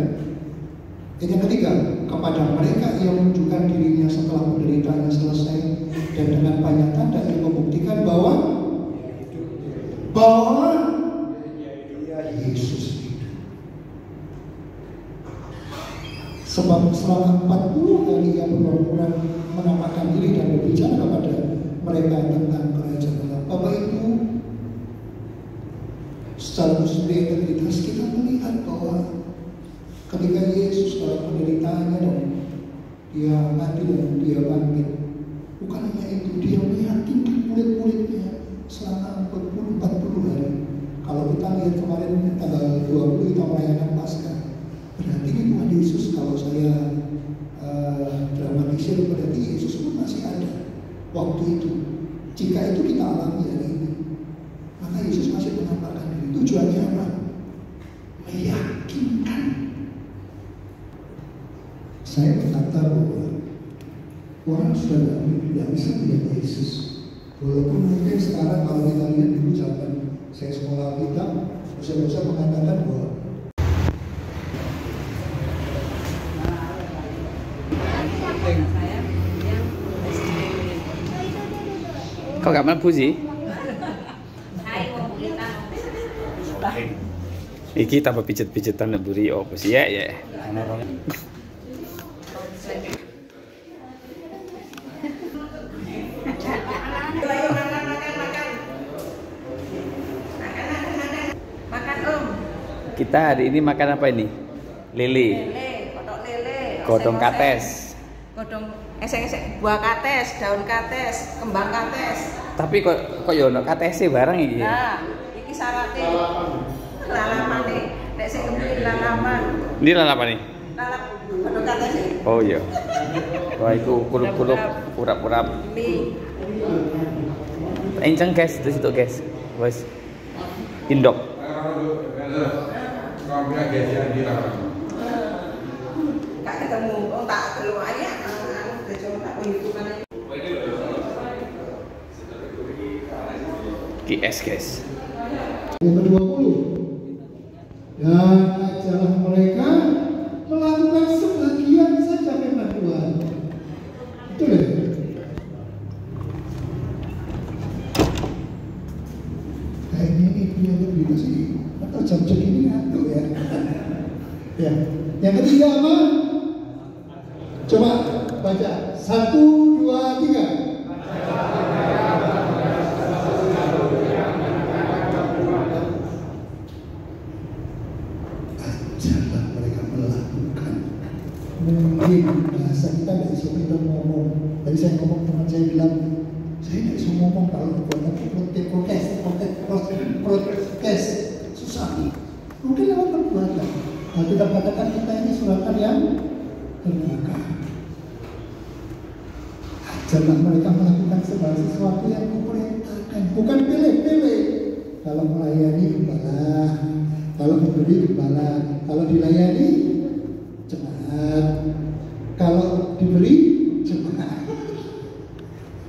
F: Yang ketiga, kepada mereka ia menunjukkan dirinya setelah penderitaannya selesai dan dengan banyak tanda ia membuktikan bahwa Yesus hidup. Sebab selama 40 hari ia berpura-pura menampakkan diri dan berbicara kepada mereka tentang kerajaan Allah. Bapak Ibu, secara musti integritas kita melihat bahwa ketika Yesus dalam penderitaannya dan dia mati dan dia bangkit, bukan hanya itu, dia meyakinkan murid-muridnya selama 40 hari. Kalau kita lihat kemarin tanggal 20 kita merayakan Paskah, berarti ini Tuhan Yesus, kalau saya dramatisir, berarti Yesus pun masih ada waktu itu. Jika itu kita alami hari ini, maka Yesus masih menampakkan diri. Tujuannya apa? Meyakinkan. Saya berkata bahwa orang sudah tidak bisa melihat Yesus. Walaupun mungkin sekarang kalau kita lihat dulu zaman saya sekolah kita, dosen-dosen mengatakan bahwa
E: kok gak mampu sih? Iki tambah pijet-pijetan nemburi apa sih ya? Kita hari ini makan apa ini? Lele.
J: Kodok lele.
E: Godong kates.
J: Godong esek-esek, buah kates, daun kates, kembang kates.
E: Tapi kok ya ono katese barang iki.
J: Nah, iki sarate. Lalamane. Nek sing kembali lalaman.
E: Ini lalap nih?
J: Lalap godong kates.
E: Oh iya. Wah, itu kulup-kulup, urap-urap.
J: Mie.
E: Enceng guys, itu situ guys. Wes. Indok.
J: Kak ketemu, tak keluar ya.
E: GS guys.
F: Yang ke-20, dan ajarlah mereka melakukan sebagian saja firman Tuhan. Betul ya? Kayaknya ini punya lebih sih. Atau jam segini ngantuk ya. Ya. Yang ketiga apa? Coba baca. 1, 2, 3. Ajarlah mereka melakukan. Mungkin bahasa kita tidak bisa kita ngomong. Tadi saya ngomong, teman saya bilang, saya tidak bisa ngomong kalau buat protest susah. Mungkin lewat perbuatan. Nah, kita katakan kita ini suratan yang terbuka. Ajarlah mereka melakukan segala sesuatu yang kuperintahkan, bukan pilih-pilih. Kalau melayani gembala, kalau memberi gembala, kalau dilayani jemaat, kalau diberi jemaat.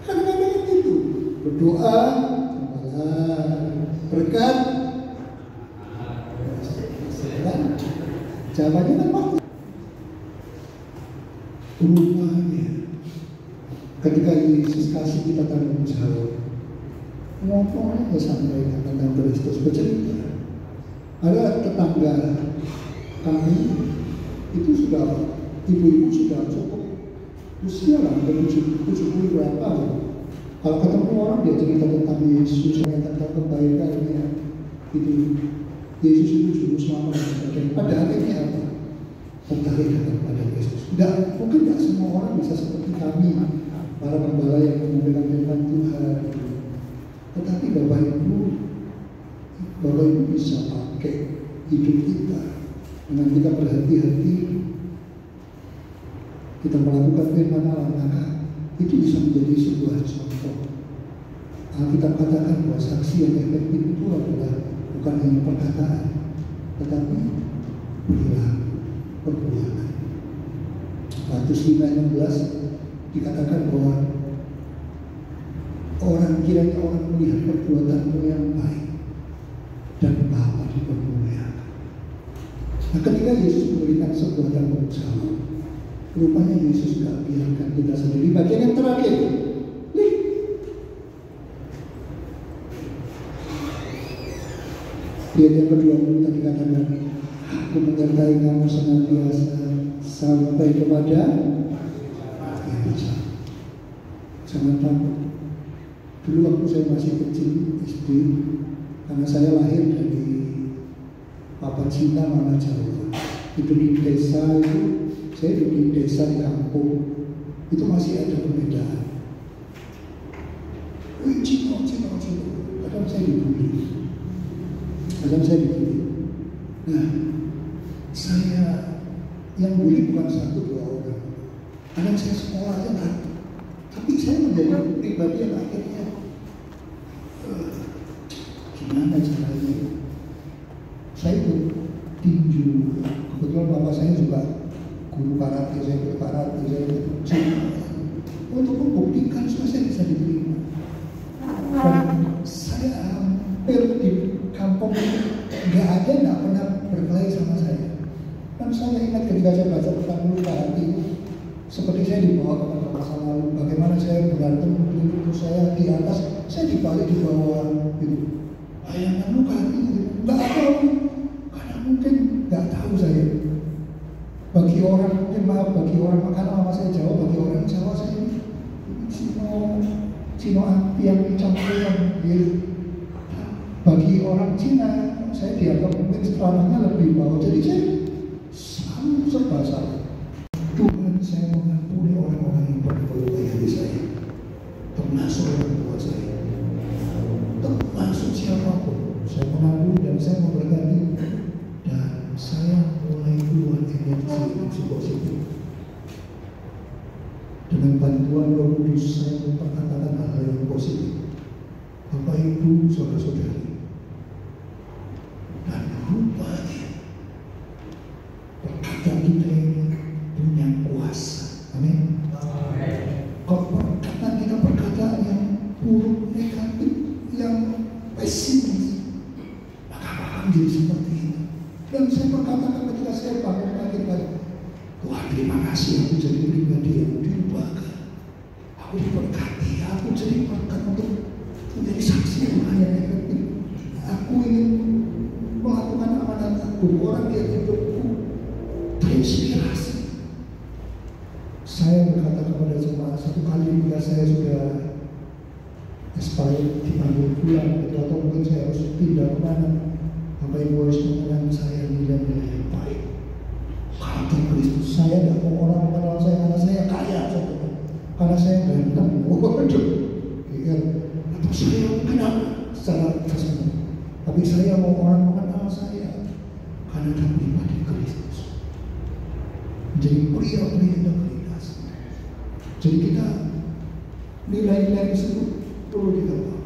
F: Kadang-kadang itu berdoa gembala, berkat. Jawabannya kan waktu. Rupanya ketika Yesus kasih kita tanggung jawab, ngomong aja sampaikan tentang Kristus, bercerita. Ada tetangga kami itu sudah, ibu-ibu sudah cukup usia lah, 70 berapa. Kalau ketemu orang dia cerita tentang Yesus, tentang kebaikannya, itu Yesus itu juru selamat dan sebagainya. Pada akhirnya apa? Tertarik kepada Yesus. Mungkin tidak semua orang bisa seperti kami, para gembala yang menyampaikan firman Tuhan. Tetapi Bapak Ibu bisa pakai hidup kita dengan kita berhati-hati, kita melakukan firman Allah, maka itu bisa menjadi sebuah contoh. Kita katakan bahwa saksi yang efektif itu adalah bukan hanya perkataan, tetapi perilaku, perbuatan. Matius 5:16 dikatakan bahwa kiranya orang melihat perbuatanmu yang baik dan Bapa dipermuliakan. Nah, ketika Yesus memberikan sebuah tanggung jawab, rupanya Yesus tidak biarkan kita sendiri. Bagian yang terakhir, ayat yang kedua tadi katakan, aku menyertai kamu senantiasa sampai kepada akhir zaman. Jangan takut. Dulu waktu saya masih kecil SD, karena saya lahir dari Papa Cinta Mama Jawa. Itu di desa itu, saya hidup di desa di kampung. Itu masih ada perbedaan. Wih, Cino. Kadang saya dibully. Nah, saya yang bully bukan 1-2 orang. Kadang saya sekolah aja kan. Tapi saya menjadi pribadi yang akhirnya gimana caranya? Saya ikut tinju. Kebetulan bapak saya juga guru karate, saya ikut karate, saya ikut gym. Untuk membuktikan supaya saya bisa diterima. Dan saya hampir di kampung nggak ada nggak pernah berkelahi sama saya. Dan saya ingat ketika saya baca tentang luka hati, seperti saya dibawa ke masa lalu. Bagaimana saya berantem dulu, saya di atas, saya dibalik di bawah, gitu. Bayangan luka hati, gitu. Nggak tahu, karena mungkin nggak tahu saya. Bagi orang mungkin maaf, bagi orang karena mama saya Jawa, bagi orang Jawa saya ini Cino api yang campuran, gitu. Bagi orang Cina, saya dianggap mungkin setelahnya lebih bawah. Jadi saya selalu serba salah. Tuhan, saya mengampuni orang-orang yang berbuat hati saya, termasuk orang tua saya, termasuk siapapun. Saya mengampuni dan saya memberkati, dan saya mulai keluar energi positif. Dengan bantuan Roh Kudus, saya memperkatakan hal yang positif. Bapak Ibu, saudara-saudari, dan rupanya perkataan kita ini punya kuasa. Amin. Kalau perkataan kita perkataan yang buruk, negatif, yang pesimis, maka akan jadi seperti ini. Dan saya berkatakan ketika saya bangun pagi-pagi, Tuhan terima kasih aku jadi pribadi yang dirubahkan. Aku diberkati, aku jadi berkat untuk menjadi saksi yang hanya efektif. Aku ingin melakukan amanat aku, orang yang hidupku terinspirasi. Saya berkata kepada jemaat, satu kali juga saya sudah expired, dipanggil pulang, atau mungkin saya harus pindah kemana. Bapak Ibu harus mengenang saya nilai-nilai yang baik. Karakter Kristus. Saya tidak mau orang mengenal saya karena saya kaya, karena saya ganteng. Waduh, atau saya kenal secara jasmani. Tapi saya mau orang mengenal saya karena ada pribadi Kristus. Menjadi pria-pria integritas. Jadi kita nilai-nilai tersebut perlu kita tahu.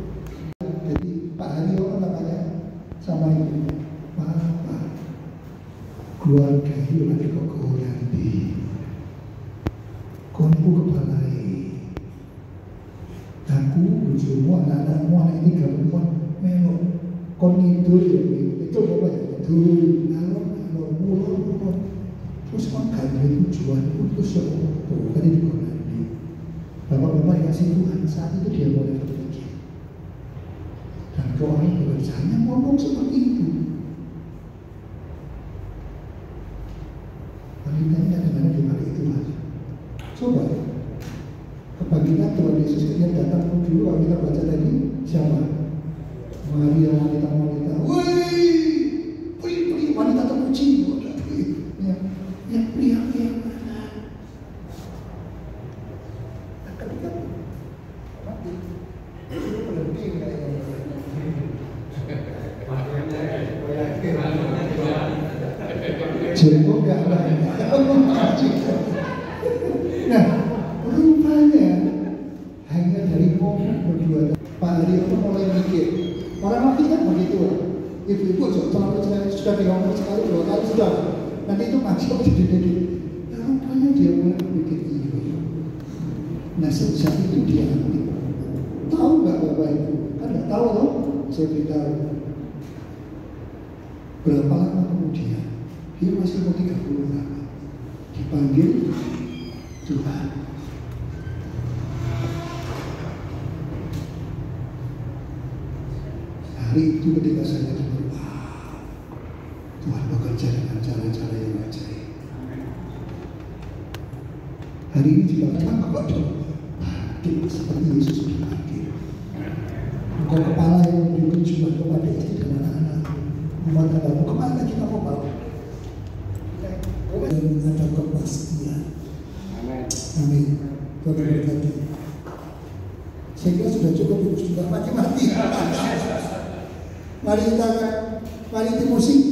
F: Jadi Pak Haryo namanya sama ibu, Pak, keluarga itu ada kok nanti. Konku kepalai. Aku bujumu anak-anakmu anak ini gabungan melok. Kon itu itu apa ya? Itu ngalor mulur. Terus kon gandeng tujuan putus bukan itu nanti. Bapak-bapak yang kasih Tuhan saat itu dia boleh berpikir. Dan doa bekerjanya ngomong seperti itu. Wanitanya kadang-kadang dipakai itu mas. Coba kebangkitan Tuhan Yesus ketika datang dulu kita baca tadi siapa? Maria wanita-wanita. Wih, wanita terpuji. Ya pria-pria mana? Ketika mati, itu berhenti kayaknya. Jenggot gak ada. Nah, rupanya hanya dari momen berdua Pak Hari itu mulai mikir. Orang mati kan begitu. Ibu-ibu sudah ngomong sekali 2 kali sudah. Nanti itu masuk jadi. Ya rupanya dia mulai berpikir iya. Nah sejak itu dia ambil. Tahu nggak Bapak Ibu? Kan nggak tahu loh. Saya beritahu. Berapa lama kemudian dia masih mau 30 tahun dipanggil Tuhan. Hari itu ketika saya dengar, wah, Tuhan bekerja dengan cara-cara yang ajaib. Hari ini juga memang kepada hadir seperti Yesus sudah hadir. Engkau kepala yang memberi jubah kepada istri dan anak-anak. Rumah tanggamu kemana kita mau bawa? Dan menghadap kepastian. Amin. Tuhan berkati. Saya kira sudah cukup, sudah mati-mati. Mari kita musik.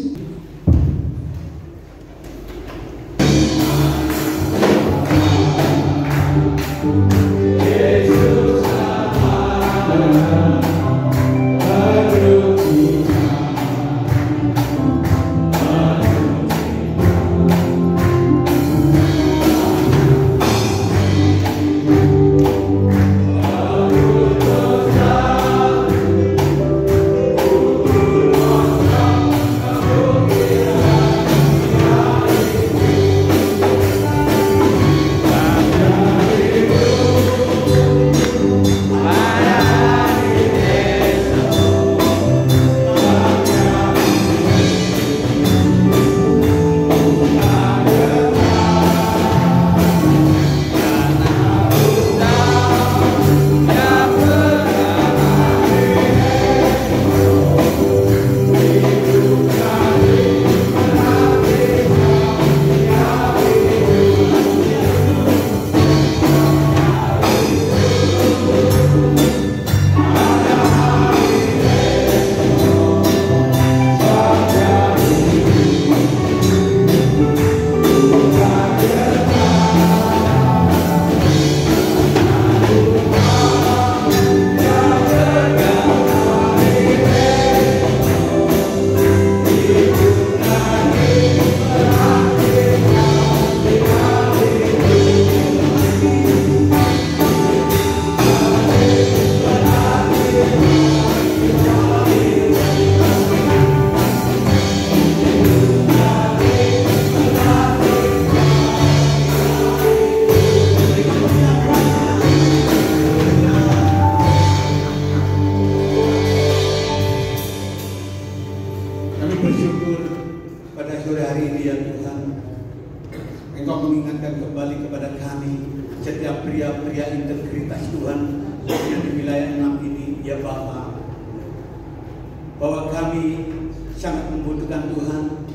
K: Bahwa kami sangat membutuhkan Tuhan.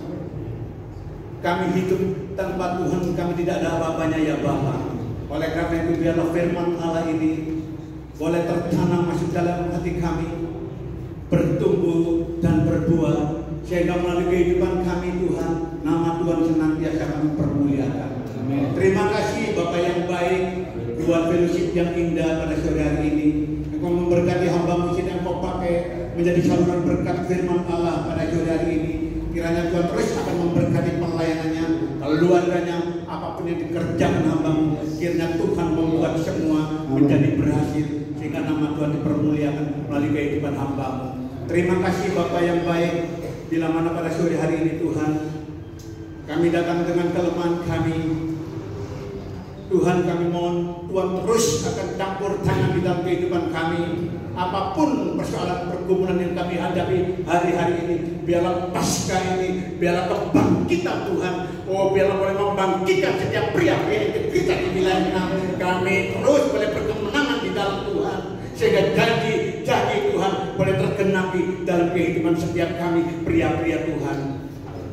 K: Kami hidup tanpa Tuhan, kami tidak ada apa-apanya ya Bapa. Oleh karena itu biarlah firman Allah ini boleh tertanam masuk dalam hati kami, bertumbuh dan berbuah, sehingga melalui kehidupan kami Tuhan, nama Tuhan senantiasa kami permuliakan. Amin. Terima kasih Bapak yang baik, Tuhan fellowship yang indah pada sore hari ini. Engkau memberkati hamba-Mu yang Kau pakai menjadi saluran berkat firman Allah pada sore hari ini. Kiranya Tuhan terus akan memberkati pelayanannya, keluarganya, apapun yang dikerjakan hamba-Mu. Kiranya Tuhan membuat semua menjadi berhasil, sehingga nama Tuhan dipermuliakan melalui kehidupan hamba-Mu. Terima kasih Bapak yang baik. Bila mana pada sore hari ini Tuhan, kami datang dengan kelemahan kami. Tuhan, kami mohon Tuhan terus akan campur tangan di dalam kehidupan kami. Apapun persoalan pergumulan yang kami hadapi hari-hari ini, biarlah pasca ini, biarlah kebangkitan Tuhan. Oh, biarlah boleh membangkitkan setiap pria-pria kita di wilayah kami terus boleh berkemenangan di dalam Tuhan, sehingga janji Tuhan boleh tergenapi dalam kehidupan setiap kami pria-pria Tuhan.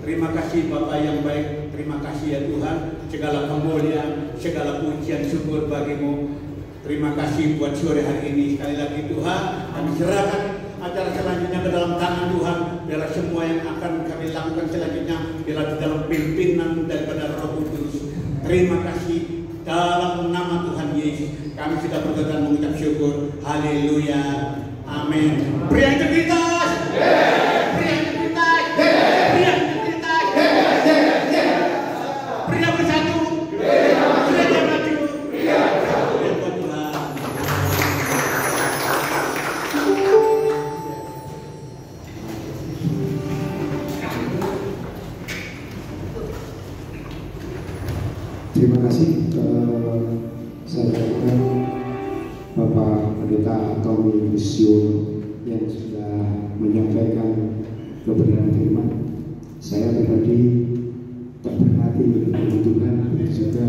K: Terima kasih Bapak yang baik, terima kasih ya Tuhan. Segala kemuliaan, segala pujian syukur bagi-Mu. Terima kasih buat sore hari ini. Sekali lagi Tuhan, kami serahkan acara selanjutnya ke dalam tangan Tuhan. Biarlah semua yang akan kami lakukan selanjutnya biarlah di dalam pimpinan daripada Roh Kudus. Terima kasih dalam nama Tuhan Yesus. Kami sudah berdoa mengucap syukur. Haleluya. Amin. Pria integritas. Pria integritas. Pria integritas. Pria bersatu. Pria maju.
F: Terima kasih saya ucapkan Bapak Pendeta Tommy Bisio yang sudah menyampaikan kebenaran firman. Saya pribadi terberkati oleh Tuhan, juga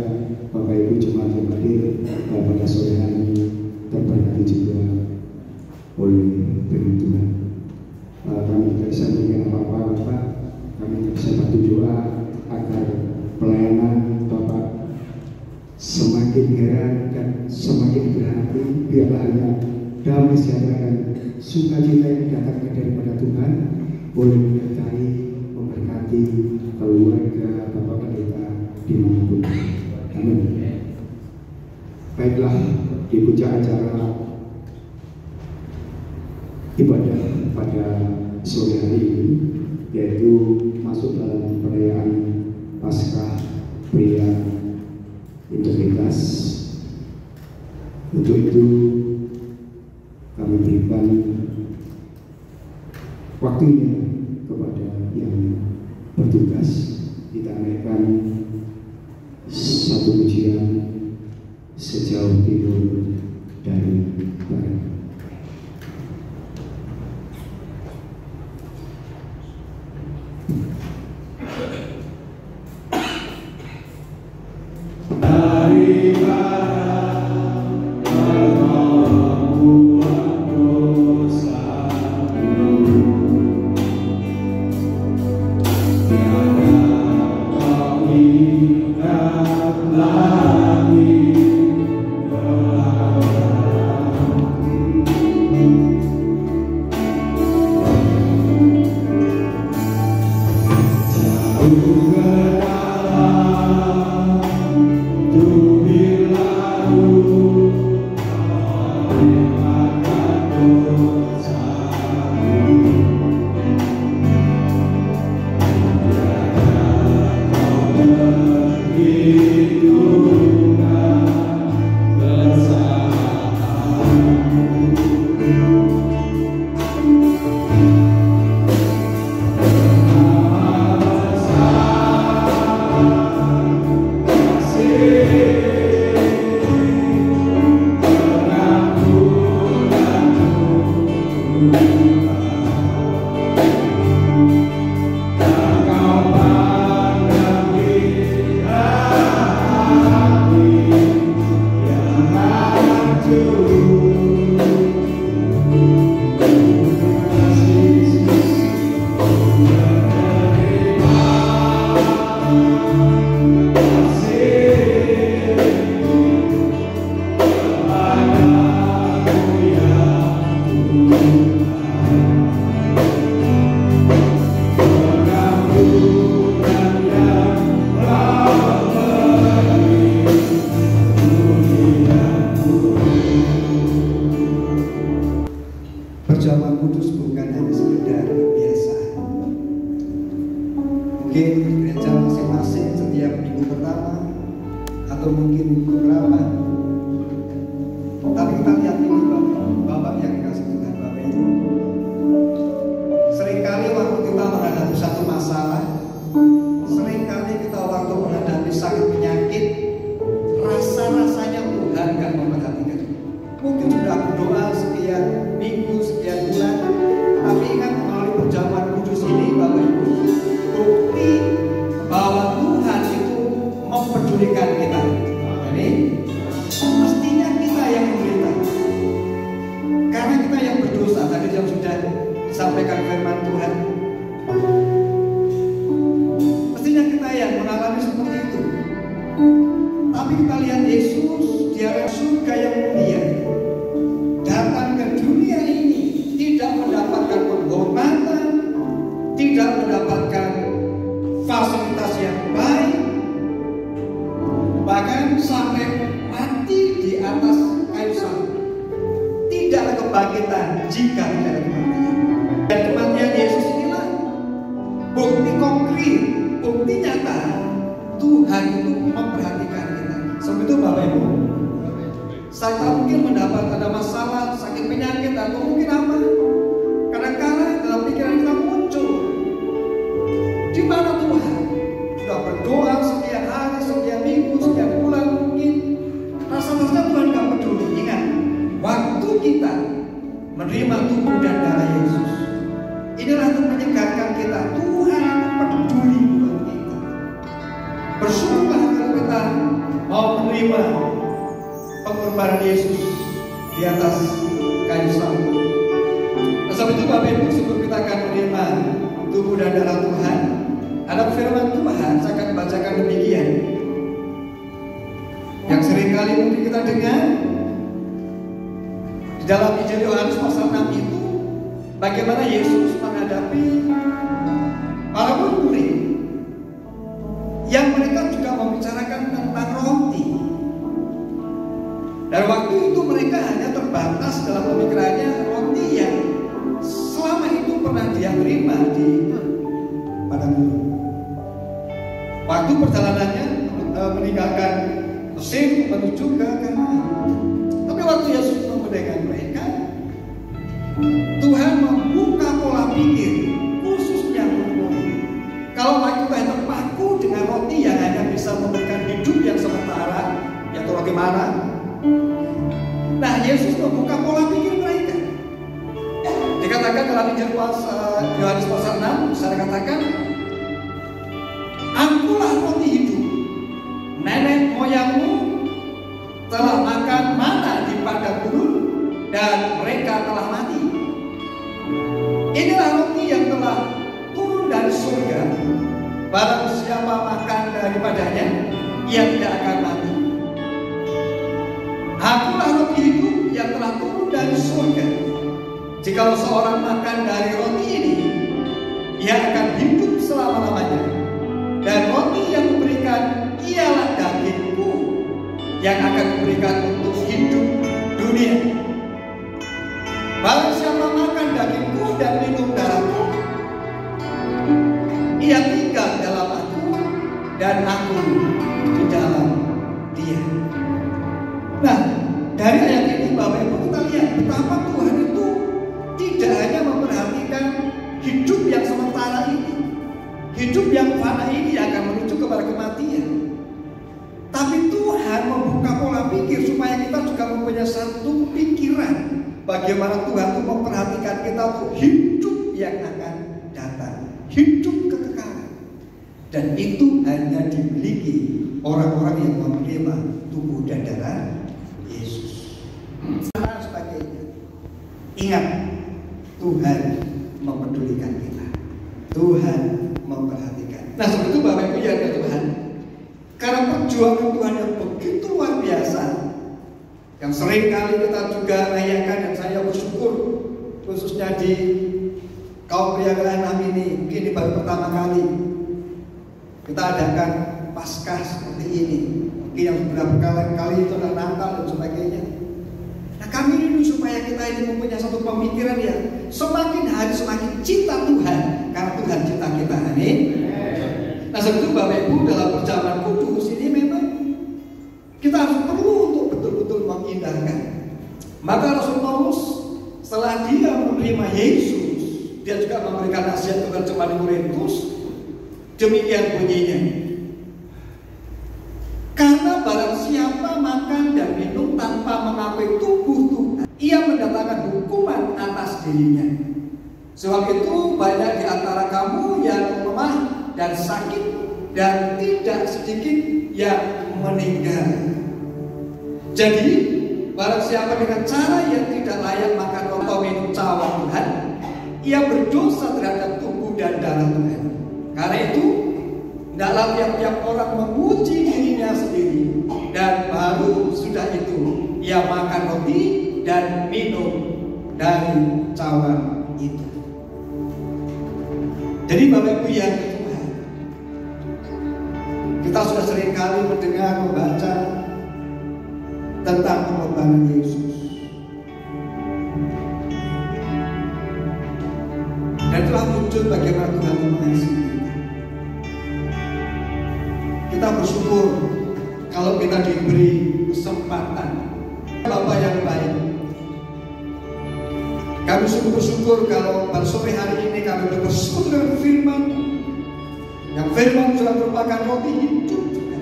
F: Bapak Ibu jemaat yang hadir pada sore hari ini. kami tidak bisa memberikan apa-apa Bapak, kami tidak bisa bantu doa agar pelayanan Bapak semakin heran dan semakin berarti. Biarlah hanya damai sejahtera dan sukacita yang datangnya daripada Tuhan boleh menyertai, memberkati keluarga Bapak Pendeta dimanapun. Amin. Baiklah, di puncak acara ibadah pada sore hari ini, yaitu masuk dalam perayaan Paskah Pria Integritas. Untuk itu kami berikan waktunya kepada yang bertugas, kita naikkan satu pujian sejauh timur dari barat.
C: Dari barat Engkau membuat dosaku, tiada Kau ingat lagi
B: Perjamuan kudus bukan hanya sekedar biasa. Mungkin gereja masing-masing setiap minggu pertama atau mungkin minggu keberapa. Tapi kita lihat ini Bapak yang dikasih Tuhan, Bapak Ibu. Seringkali waktu kita menghadapi satu masalah, seringkali kita waktu menghadapi sakit penyakit, rasa-rasanya Tuhan gak memperhatikan. Mungkin sudah berdoa sekian minggu, sekian bulan, tapi ingat melalui perjamuan kudus ini Bapak Ibu, bukti bahwa Tuhan itu mempedulikan kita. Jadi mestinya kita yang menderita, karena kita yang berdosa. Tadi yang sudah disampaikan firman Tuhan, mestinya kita yang mengalami seperti itu. Tapi kita lihat Yesus, Dia surga yang mulia, datang ke dunia ini tidak mendapatkan penghormatan, tidak mendapatkan fasilitas yang baik, bahkan sampai mati di atas kayu salib. Tidak ada kebangkitan jika tidak ada kematian. Dan kematian Yesus inilah bukti konkret, bukti nyata Tuhan itu memperhatikan kita. Sebab itu Bapak Ibu, saya tak mungkin mendapat ada masalah, sakit penyakit atau mungkin apa. Kadang-kadang dalam pikiran kita muncul, di mana Tuhan? Sudah berdoa sekian hari, sekian minggu, sekian bulan mungkin, rasa-rasa Tuhan gak peduli. Ingat, waktu kita menerima tubuh dan darah Yesus, inilah untuk menyegarkan kita. Tuhan peduli buat kita. Bersyukurlah kalau kita mau menerima pengorbanan Yesus di atas kayu salib. Sebab itu Bapak Ibu, sebelum kita akan menerima tubuh dan darah Tuhan. Ada firman Tuhan, saya akan bacakan demikian, yang seringkali mungkin kita dengar di dalam Injil Yohanes pasal 6 itu, bagaimana Yesus menghadapi para murid yang mereka juga membicarakan tentang roti. Dan waktu itu mereka hanya terbatas dalam pemikirannya roti yang selama itu pernah dia terima di padang gurun. Waktu perjalanannya meninggalkan Mesir menuju ke Kanaan. Tapi waktu Yesus memberdayakan mereka, Tuhan membuka pola pikir khususnya untuk kalau kita terpaku dengan roti yang hanya bisa memberikan hidup yang sementara, yaitu roti mana? Nah, Yesus membuka pola pikir mereka. Dikatakan dalam Injil Yohanes pasal 6, saya katakan, "Akulah roti hidup. Nenek moyangmu telah makan mana di padang gurun dan mereka telah mati. Inilah roti yang telah turun dari surga. Barang siapa makan daripadanya, ia tidak akan mati. Akulah roti hidup yang telah turun dari surga. Jika seorang makan dari roti ini, ia akan hidup selama-lamanya. Dan roti yang memberikan ialah dagingku yang akan memberikan untuk hidup dunia. Barang siapa makan dagingku dan minum darahku, ia tinggal dalam aku dan aku di dalam dia." Nah, dari ayat ini Bapak Ibu kita lihat betapa Tuhan itu tidak hanya memperhatikan hidup yang sementara ini, hidup yang fana ini akan menuju kepada kematian. Tapi Tuhan membuka pola pikir supaya kita juga mempunyai satu pikiran bagaimana Tuhan itu memperhatikan kita untuk hidup yang akan datang, hidup kekekalan. Dan itu hanya dimiliki orang-orang yang menerima tubuh dan darah Yesus. Dan sebagainya. Ingat, Tuhan mempedulikan kita. Tuhan memperhatikan. Nah, sebab itu Bapak Ibu ya Tuhan, karena perjuangan Tuhan yang begitu luar biasa, yang sering kali kita juga rayakan, dan saya bersyukur khususnya di kaum pria wilayah 6 ini, mungkin ini baru pertama kali kita adakan Paskah seperti ini. Mungkin yang sudah berkali-kali itu adalah Natal dan sebagainya. Nah, kami rindu supaya kita ini mempunyai satu pemikiran yang semakin hari semakin cinta Tuhan, karena Tuhan cinta kita. Amin. Nah, sebetulnya Bapak Ibu dalam perjalanan kudus ini memang kita harus perlu untuk betul-betul mengindahkan. Maka Rasul Paulus setelah dia menerima Yesus, dia juga memberikan nasihat kepada jemaat di Korintus. Demikian bunyinya, "Karena barang siapa makan dan minum tanpa mengakui tubuh Tuhan, ia mendatangkan hukuman atas dirinya. Sebab itu banyak di antara kamu yang lemah dan sakit, dan tidak sedikit yang meninggal. Jadi barang siapa dengan cara yang tidak layak makan atau minum cawan Tuhan, ia berdosa terhadap tubuh dan darah Tuhan. Karena itu hendaklah tiap-tiap orang menguji dirinya sendiri, dan baru sudah itu ia makan roti dan minum dari cawan itu." Jadi Bapak Ibu yang Tuhan, kita sudah sering kali mendengar, membaca tentang pengorbanan Yesus, dan telah muncul bagaimana Tuhan mengasihi kita. Kita bersyukur kalau kita diberi kesempatan, Bapak yang baik. Kami sungguh bersyukur kalau pada sore hari ini kami boleh bersekutu dengan firman, yang firman sudah merupakan roti hidup juga.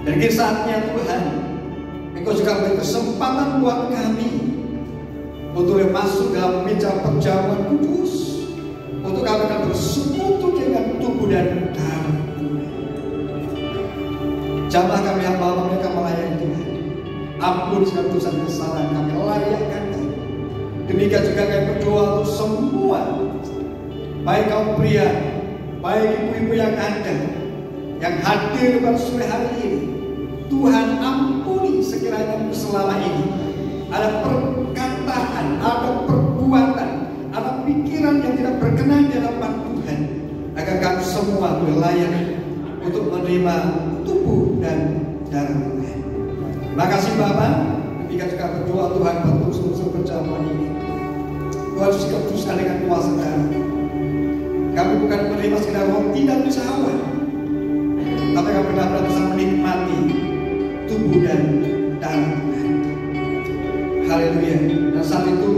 B: Dan kini saatnya Tuhan, Engkau juga memberi kesempatan buat kami untuk masuk dalam meja perjamuan kudus, untuk kami akan bersekutu dengan tubuh dan darah Tuhan. Jamaah kami yang bawa mereka melayani Tuhan, ampun segala dosa dan kesalahan kami, layakkan. Demikian juga kami berdoa untuk semua baik kaum pria, baik ibu-ibu yang ada, yang hadir pada sore hari ini. Tuhan ampuni sekiranya selama ini ada perkataan, ada perbuatan, ada pikiran yang tidak berkenan di hadapan Tuhan, agar kami semua layak untuk menerima tubuh dan darah Tuhan. Terima kasih Bapak, ketika kita berdoa Tuhan betul-betul perjamuan ini, Tuhan sikap teruskan dengan kuasa darah. Kami bukan menerima sekedar roti dan pesawat, tapi kami benar-benar bisa menikmati tubuh dan darah Tuhan. Haleluya. Dan saat itu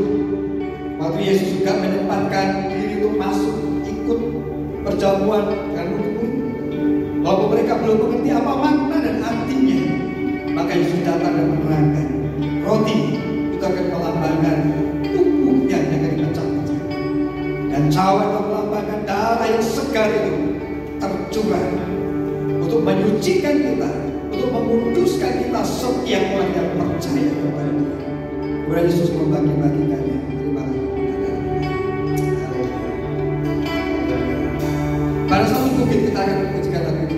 B: waktu Yesus juga menyempatkan diri untuk masuk ikut perjamuan dengan murid-murid, walaupun mereka belum mengerti apa makna dan artinya, maka Yesus datang dan menerangkan roti itu akan melambangkan tubuhnya yang akan dipecah-pecah, dan cawan akan melambangkan darah yang segar itu tercurah untuk menyucikan kita, untuk menguduskan kita setiap orang yang percaya kepada Dia. Kemudian Yesus membagi-bagikannya. Terima kasih. Pada satu bukit kita akan memujikan lagu itu.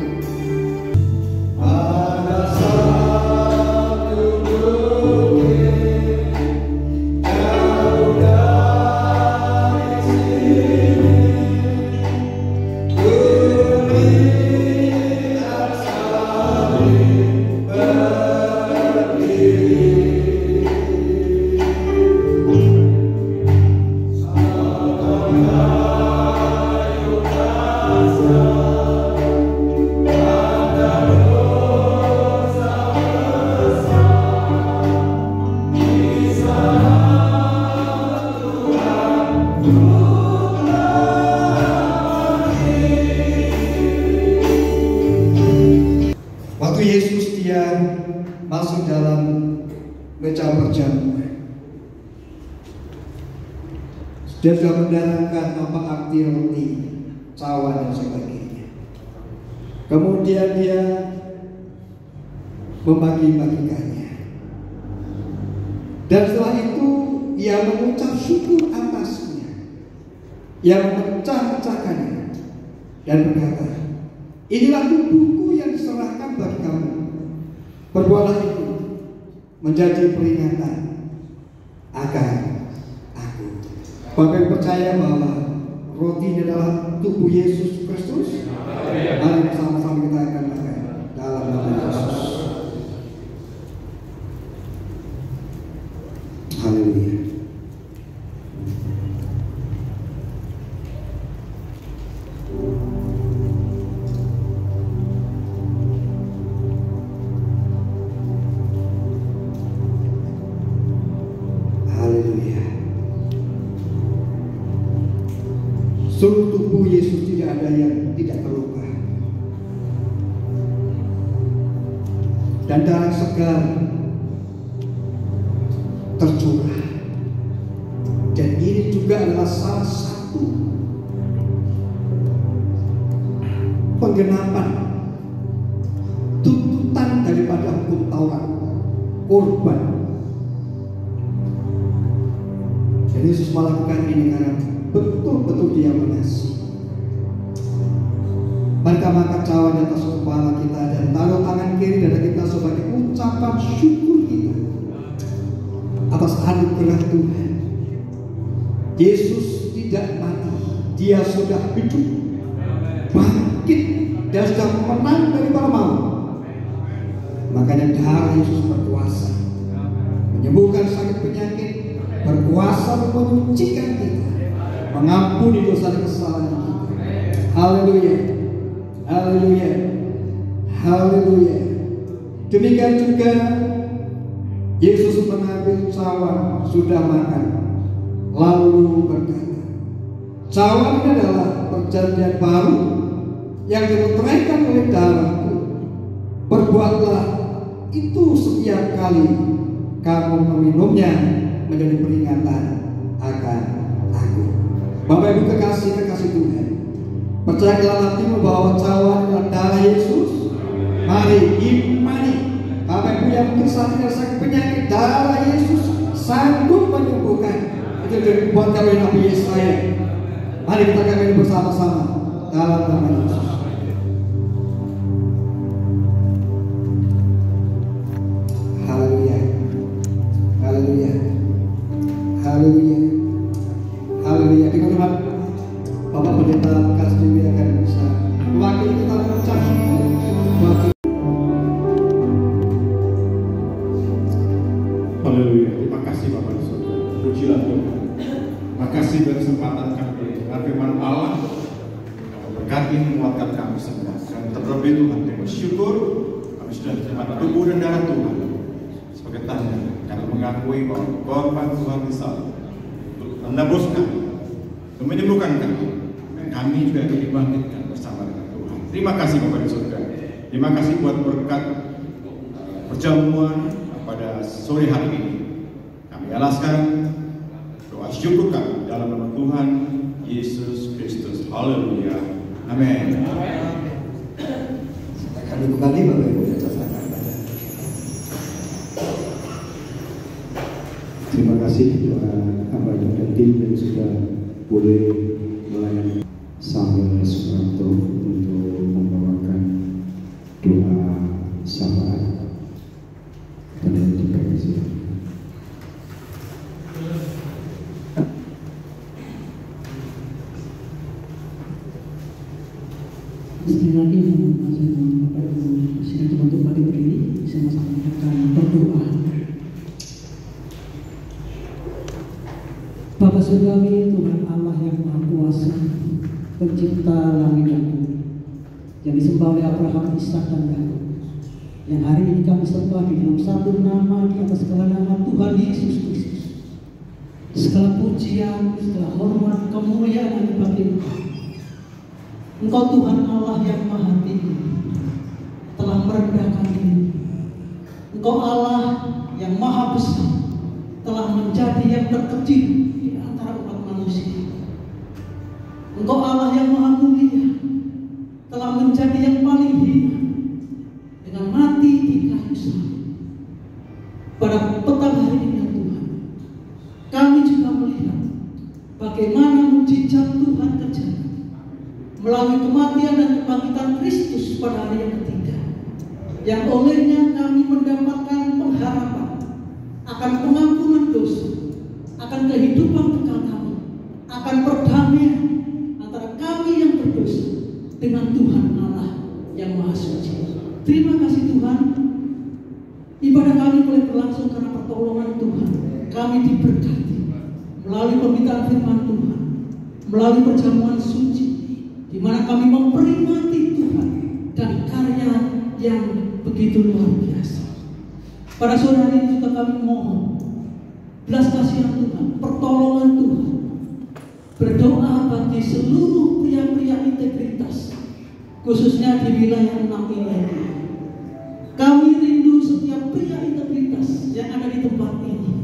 B: Pada satu bukit jauh dari sini, ku lihat salib berdiri. Waktu Yesus dia masuk dalam meja perjamuan, dia sudah menerangkan apa arti roti, cawan dan sebagainya. Kemudian dia membagi-bagikannya, dan setelah itu ia mengucap syukur atasnya, ia memecah-pecahkannya dan berkata, inilah tubuhku yang diserahkan bagi kamu. Perbuatlah itu menjadi peringatan akan aku. Bapak percaya bahwa roti ini adalah tubuh Yesus Kristus. Mari bersama-sama kita akan makan dalam nama Yesus. Haleluya. Seluruh tubuh Yesus tidak ada yang tidak terluka, dan darah segar tercurah. Dan ini juga adalah salah satu penggenapan tuntutan daripada hukum Taurat, korban. Dan Yesus melakukan ini karena betul-betul Dia mengasihi. Mari kita angkat cawan di atas kepala kita dan taruh tangan kiri dada kita sebagai ucapan syukur kita atas anugerah Tuhan. Yesus tidak mati, Dia sudah hidup, bangkit, dan sudah menang daripada maut. Makanya darah Yesus berkuasa menyembuhkan sakit penyakit, berkuasa menyucikan kita, mengampuni dosa dan kesalahan kita. Haleluya, haleluya, haleluya. Demikian juga Yesus mengambil cawan, sudah makan, lalu berkata, cawan ini adalah perjanjian baru yang diterangkan oleh darahku. Perbuatlah itu setiap kali kamu meminumnya menjadi peringatan akan aku. Bapak Ibu kekasih Tuhan, percaya dalam hatimu bahwa cawan adalah darah Yesus. Mari imani. Bapak Ibu yang mungkin saat ini sakit penyakit, darah Yesus sanggup menyembuhkan. Itu dibuatkan oleh Nabi Yesaya. Mari kita katakan bersama-sama dalam nama Yesus. Haleluya. Haleluya. Haleluya. Haleluya. Dengan hormat Bapak Pendeta Lukas Dewi akan bisa mewakili kita mengucap
C: Haleluya. Terima kasih Bapak di surga. Pujilah Tuhan. Terima kasih bagi kesempatan kami dengan firman Allah. Berkati menguatkan kami semua. Dan terlebih Tuhan, kami bersyukur kami sudah terima tubuh dan darah Tuhan sebagai tanda karena mengakui bahwa korban Tuhan di salib menebus kami, menyembuhkan kami, dan kami juga dibangkitkan bersama dengan Tuhan. Terima kasih Bapak di surga. Terima kasih buat berkat perjamuan pada sore hari ini. Kami alaskan doa syukur kami dalam nama Tuhan Yesus Kristus. Haleluya. Amin.
B: Kami kembali Bapak Ibu.
F: Terima kasih Bapak dan tim yang sudah boleh melayani Samuel Suranto untuk membawakan doa syafaat. Terima kasih.
L: Bismillahirrahmanirrahim. Bapak Ibu, silakan teman-teman mari berdiri. Sama-sama kita akan berdoa. Bapa Surgawi, Tuhan Allah yang Maha Kuasa, Pencipta langit dan bumi, yang disembah oleh Abraham, Ishak dan Yakub, yang hari ini kami sembah di dalam satu nama, di atas segala nama Tuhan Yesus Kristus. Segala pujian, segala hormat, kemuliaan yang bagi Engkau Tuhan Allah yang Maha Tinggi, telah merendahkan diri. Engkau Allah yang Maha Besar, telah menjadi yang terkecil di antara umat manusia. Engkau Allah yang Maha Mulia, telah menjadi yang paling hina dengan mati di kayu salib. Pada petang hari ini ya Tuhan, kami juga melihat bagaimana mujizat Tuhan terjadi melalui kematian dan kebangkitan Kristus pada hari yang ketiga, yang olehnya kami mendapatkan pengharapan akan pengampunan dosa, akan kehidupan kekal kami, akan perdamaian antara kami yang berdosa dengan Tuhan Allah yang Maha Suci. Terima kasih Tuhan, ibadah kami boleh berlangsung karena pertolongan Tuhan. Kami diberkati melalui pemberitaan firman Tuhan, melalui perjamuan suci, di mana kami memperingati Tuhan dan karya yang begitu luar biasa. Pada sore hari ini juga kami mohon belas kasihan Tuhan, pertolongan Tuhan, berdoa bagi seluruh pria-pria integritas, khususnya di wilayah 6 ini. Kami rindu setiap pria integritas yang ada di tempat ini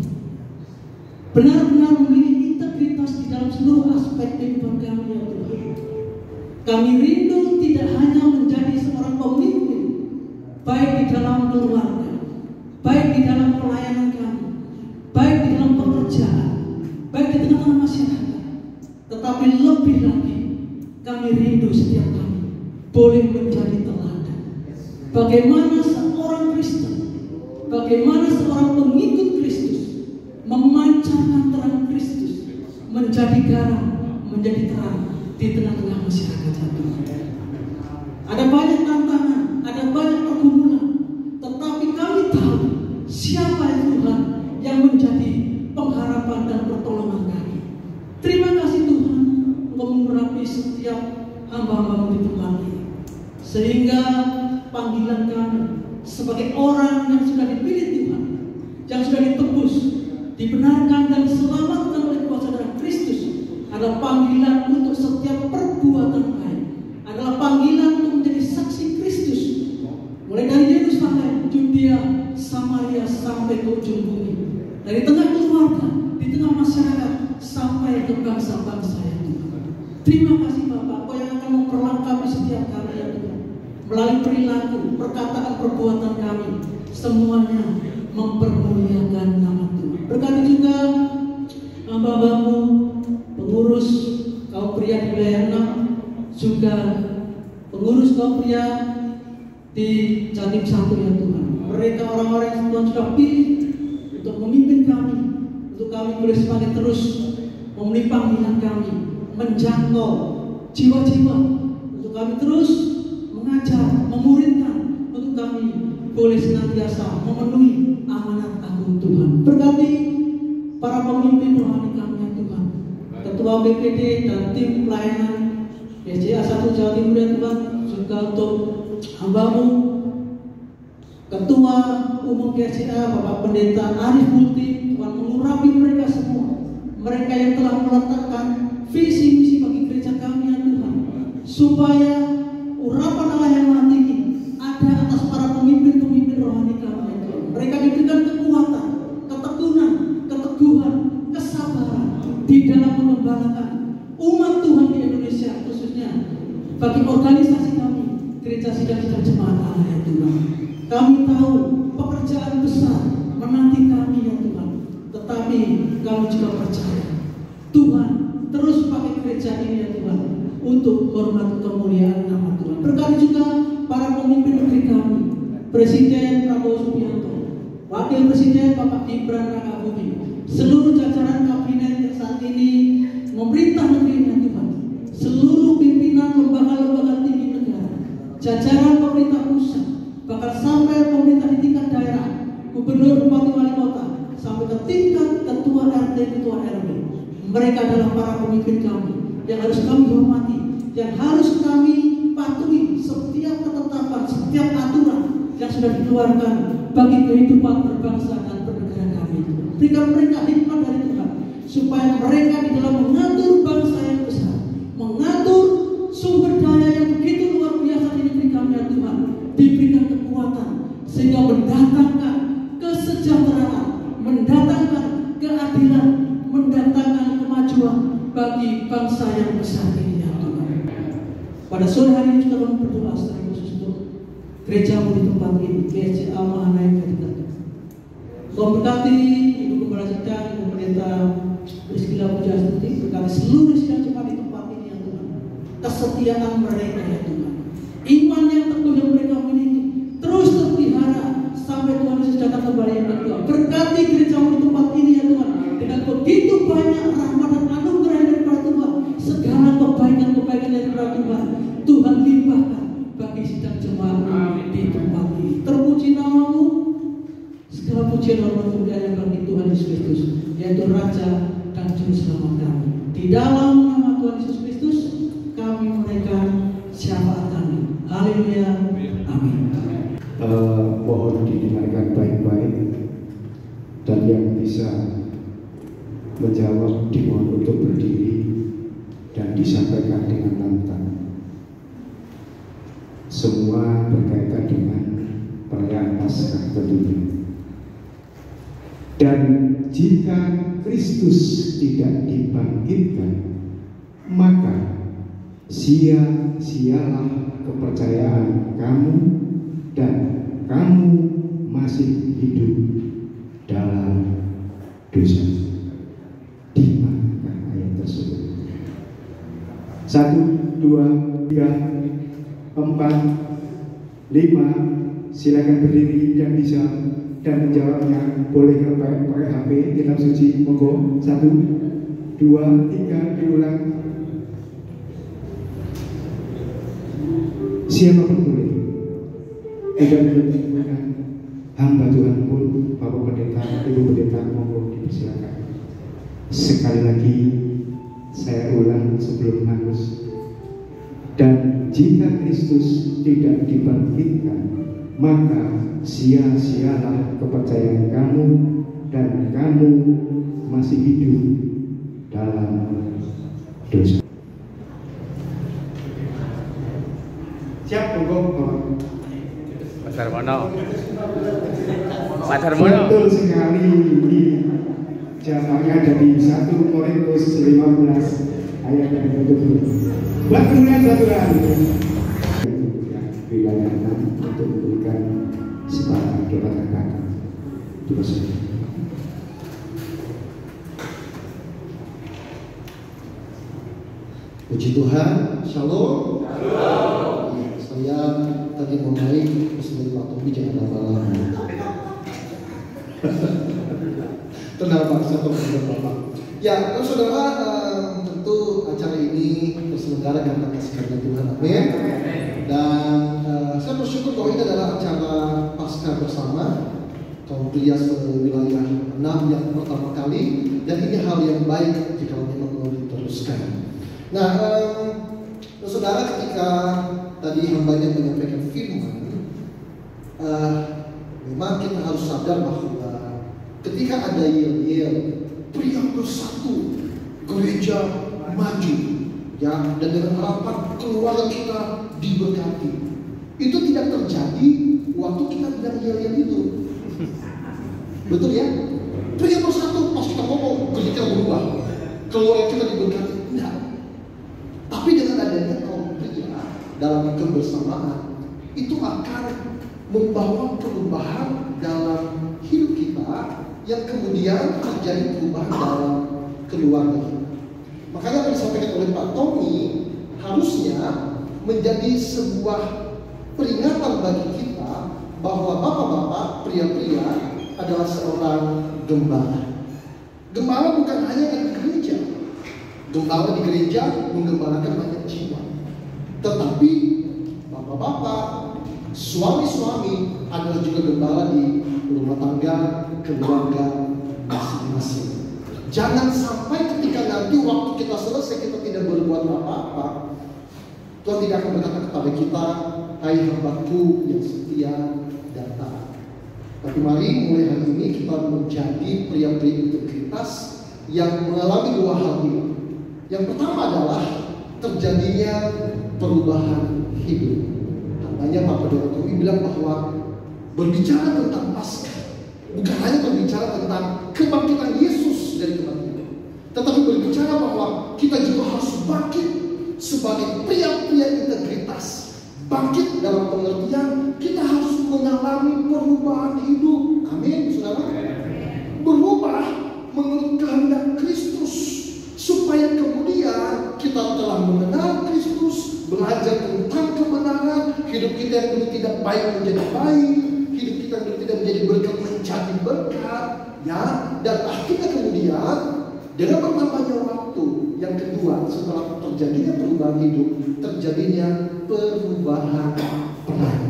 L: benar-benar memiliki integritas di dalam seluruh aspek kehidupan kami ya Tuhan. Kami rindu tidak hanya menjadi seorang pemimpin, baik di dalam keluarga, baik di dalam pelayanan kami, baik di dalam pekerjaan, baik di tengah-tengah masyarakat, tetapi lebih lagi kami rindu setiap kami boleh menjadi teladan. Bagaimana seorang Kristen, bagaimana seorang pengikut Kristus memancarkan terang Kristus, menjadi garam, menjadi terang di tengah-tengah masyarakat. Ada banyak tantangan, ada banyak pergumulan, tetapi kami tahu siapa Tuhan yang menjadi pengharapan dan pertolongan kami. Terima kasih Tuhan untuk mengurapi setiap hamba-hamba-Mu di tempat ini, sehingga panggilan kami sebagai orang yang sudah dipilih Tuhan, yang sudah ditebus, dibenarkan dan diselamatkan oleh kuasa darah Kristus, adalah panggilan untuk setiap perbuatan baik, adalah panggilan untuk menjadi saksi Kristus, mulai dari Yerusalem, Judea, Samaria sampai ke ujung bumi, dari tengah keluarga, di tengah masyarakat sampai ke bangsa-bangsa yang Tuhan. Terima kasih Bapak, Kau yang akan memperlengkapi setiap kami ya Tuhan, melalui perilaku, perkataan, perbuatan kami, semuanya mempermuliakan nama Tuhan. Berkati juga hamba-Mu, pengurus kaum pria pria di wilayah 6, juga pengurus kaum pria di Jatim 1 ya Tuhan. Mereka orang-orang yang Tuhan sudah pilih untuk memimpin kami, untuk kami boleh semakin terus melimpah minat kami, menjangkau jiwa-jiwa, untuk kami terus mengajar, memuridkan, untuk kami boleh senantiasa memenuhi amanat agung Tuhan. Berkati para pemimpin rohani kami ya Tuhan, Ketua BPD dan tim pelayanan PJA 1 Jawa Timur ya Tuhan, juga untuk hamba-Mu Ketua Umum PJA Bapak Pendeta Arif Multi, Tuhan mengurapi mereka semua, mereka yang telah meletakkan visi misi bagi gereja kami ya Tuhan, supaya urapan Allah yang maha tinggi ada atas para pemimpin-pemimpin rohani kami ya Tuhan. Mereka diberikan kekuatan, ketekunan, keteguhan, kesabaran di dalam mengembalakan umat Tuhan di Indonesia, khususnya bagi organisasi kami Gereja Sidang-Sidang Jemaat Allah ya Tuhan. Kami tahu pekerjaan besar menanti kami ya Tuhan, tetapi kami juga percaya Tuhan terus pakai gereja ini ya Tuhan untuk hormat kemuliaan nama Tuhan. Berkati juga para pemimpin negeri kami, Presiden Prabowo Subianto, Wakil Presiden Bapak Gibran Rakabuming, seluruh jajaran kabinet yang saat ini memerintah negeri ini ya Tuhan, seluruh pimpinan lembaga-lembaga tinggi negara, jajaran pemerintah pusat, bahkan sampai pemerintah di tingkat daerah, gubernur, bupati, wali kota, sampai ke tingkat ketua RT, ketua RW. Mereka adalah para pemimpin kami yang harus kami hormati, yang harus kami patuhi setiap ketetapan, setiap aturan yang sudah dikeluarkan bagi kehidupan berbangsa dan bernegara kami. Berikan mereka hikmat dari Tuhan, supaya mereka di dalam mengatur bangsa yang besar, mengatur sumber daya yang begitu luar biasa di negeri kami ya Tuhan, diberikan kekuatan sehingga mendatangkan kesejahteraan, mendatangkan keadilan, mendatangkan kemajuan bagi bangsa yang besar ini ya Tuhan. Pada sore hari ini juga kami berdoa secara khusus untuk gereja-Mu di tempat ini, PSJA Mahanaim Kadikerto. Kau berkati Ibu Kepala Sidang, Ibu Pendeta Priscilla Pujastuti, berkati seluruh sidang jemaat di tempat ini ya Tuhan. Kesetiaan mereka ya Tuhan, iman yang teguh yang mereka miliki terus terpelihara sampai Tuhan Yesus datang kembali yang kedua. Berkati gereja-Mu di tempat ini ya Tuhan, dengan begitu banyak rahmat dan anugerah daripada Tuhan, segala kebaikan-kebaikan daripada Tuhan, Tuhan limpahkan bagi sidang jemaat di tempat ini. Terpuji nama-Mu, segala pujian hormat kemuliaan bagi Tuhan Yesus Kristus, yaitu Raja dan Juru Selamat kami. Di dalam nama Tuhan Yesus Kristus kami menaikkan syafaat kami. Haleluya. Amin.
F: Mohon didengarkan baik-baik, dan yang bisa menjawab dimohon untuk berdiri dan disampaikan dengan lantang. Semua berkaitan dengan perayaan Paskah tentunya. Dan jika Kristus tidak dibangkitkan, maka sia-sialah kepercayaan kamu, dan kamu masih hidup dalam dosa. Di manakah ayat tersebut? 1, 2, 3, 4, 5. Silakan berdiri yang bisa dan menjawabnya. Boleh pakai HP, kitab suci, monggo. 1, 2, 3, diulang. Siapapun boleh. Tidak menyebutkan hamba Tuhan pun, Bapak Pendeta, Ibu Pendeta, monggo dipersilakan. Sekali lagi saya ulang sebelum hangus. Dan jika Kristus tidak dibangkitkan, maka sia-sialah kepercayaan kamu, dan kamu masih hidup dalam dosa. Siap, monggo.
E: Mas Darmono. Mas Darmono.
F: Betul sekali. Jawabannya ada di 1 Korintus 15 ayat yang ke-20. Buat kemuliaan Tuhan. Wilayah 6 untuk memberikan sebarang jabatan kata. Terus.
M: Puji Tuhan, Shalom. Shalom. Ya, saya tadi mau naik, terus dari Pak Tommy jangan lama-lama. Tenang Pak, saya tunggu Bapak. Ya, saudara, tentu acara ini terselenggara karena kasih karunia Tuhan, amin. Dan saya bersyukur bahwa ini adalah acara Paskah bersama kaum pria sewilayah 6 yang pertama kali, dan ini hal yang baik jika memang mau diteruskan. Nah, saudara, ketika tadi hambanya menyampaikan firman, memang kita harus sadar bahwa ketika ada yel-yel pria bersatu, gereja maju, ya, dan dengan harapan keluarga kita diberkati, itu tidak terjadi waktu kita bilang yel-yel itu. Betul ya? Pria bersatu, pas kita ngomong gereja berubah, keluarga kita diberkati. Enggak. Tapi dengan adanya kaum pria dalam kebersamaan, itu akan membawa perubahan dalam hidup kita, yang kemudian terjadi perubahan dalam keluarga kita. Makanya yang disampaikan oleh Pak Tommy harusnya menjadi sebuah peringatan bagi kita bahwa bapak-bapak, pria-pria adalah seorang gembala. Gembala bukan hanya di gereja. Gembala di gereja menggembalakan banyak jiwa. Tetapi bapak-bapak, suami-suami adalah juga gembala di rumah tangga, keluarga masing-masing. Jangan sampai ketika nanti waktu kita selesai kita tidak berbuat apa-apa, Tuhan tidak akan berkata kepada kita, hai hambaku yang setia dan taat. Tapi mari mulai hari ini kita menjadi pria-pria integritas yang mengalami dua hal ini. Yang pertama adalah terjadinya perubahan hidup. Hambanya Pak Pendeta Tommy bilang bahwa berbicara tentang Paskah bukan hanya berbicara tentang kebangkitan Yesus dari kematian, tetapi berbicara bahwa kita juga harus bangkit sebagai pria-pria integritas. Bangkit dalam pengertian kita harus mengalami perubahan hidup. Amin, saudara. Berubah menurut kehendak Kristus, supaya kemudian kita telah mengenal Kristus, belajar tentang kebenaran, hidup kita yang dulu tidak baik menjadi baik, hidup kita yang dulu tidak menjadi berkat menjadi berkat, ya. Dan akhirnya kemudian dengan bertambahnya waktu, yang kedua setelah terjadinya perubahan hidup, terjadinya perubahan peran.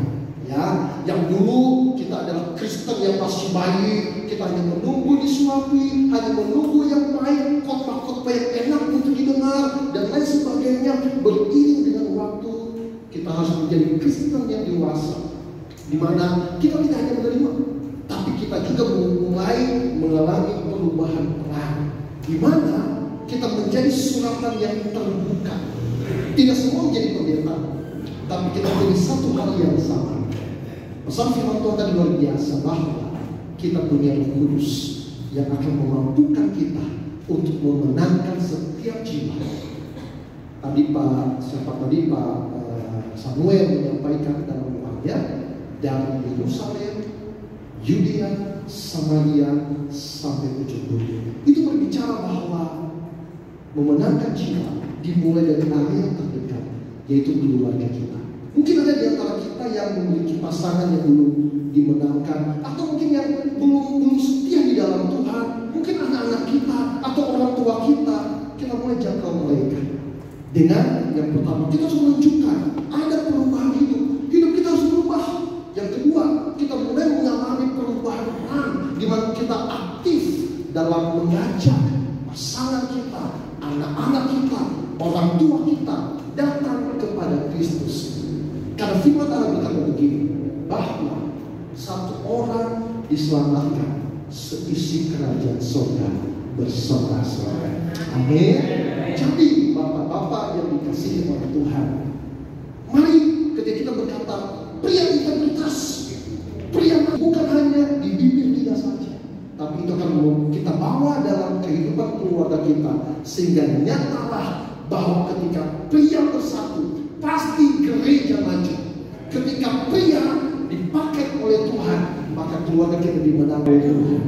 M: Ya, yang dulu kita adalah Kristen yang masih baik, kita hanya menunggu disuapi, hanya menunggu yang baik, khotbah-khotbah yang enak untuk didengar dan lain sebagainya. Beriring dengan waktu, kita harus menjadi Kristen yang dewasa, di mana kita tidak hanya menerima, tapi kita juga mulai mengalami perubahan peran, di mana kita menjadi suratan yang terbuka. Tidak semua menjadi pendeta, tapi kita menjadi satu hal yang sama. Pesan firman Tuhan tadi luar biasa, bahwa kita punya Roh Kudus yang akan memampukan kita untuk memenangkan setiap jiwa. Tadi Pak Samuel menyampaikan dalam doanya, dari Yerusalem, Yudea, Samaria sampai ujung dunia. Itu berbicara bahwa memenangkan jiwa dimulai dari area yang terdekat, yaitu keluarga kita. Mungkin ada di antara kita yang memiliki pasangan yang belum dimenangkan, atau mungkin yang belum setia di dalam Tuhan. Mungkin anak-anak kita atau orang tua kita mulai jangkau mereka. Dengan yang pertama, kita harus menunjukkan ada perubahan hidup. Hidup kita harus berubah. Yang kedua, kita mulai mengalami perubahan peran, di mana kita aktif dalam mengajak pasangan kita, anak-anak kita, orang tua kita datang kepada Kristus. Karena firman Allah berkata begini, bahwa satu orang diselamatkan, seisi kerajaan surga bersorak-sorai. Amin. Jadi bapak-bapak yang dikasihi oleh Tuhan, mari ketika kita berkata pria integritas, pria bukan hanya di bibir kita saja, tapi itu akan kita bawa dalam kehidupan keluarga kita, sehingga nyatalah bahwa ketika pria bersatu, pasti gereja maju. Ketika pria dipakai oleh Tuhan, maka keluarga kita dimenangkan oleh Tuhan.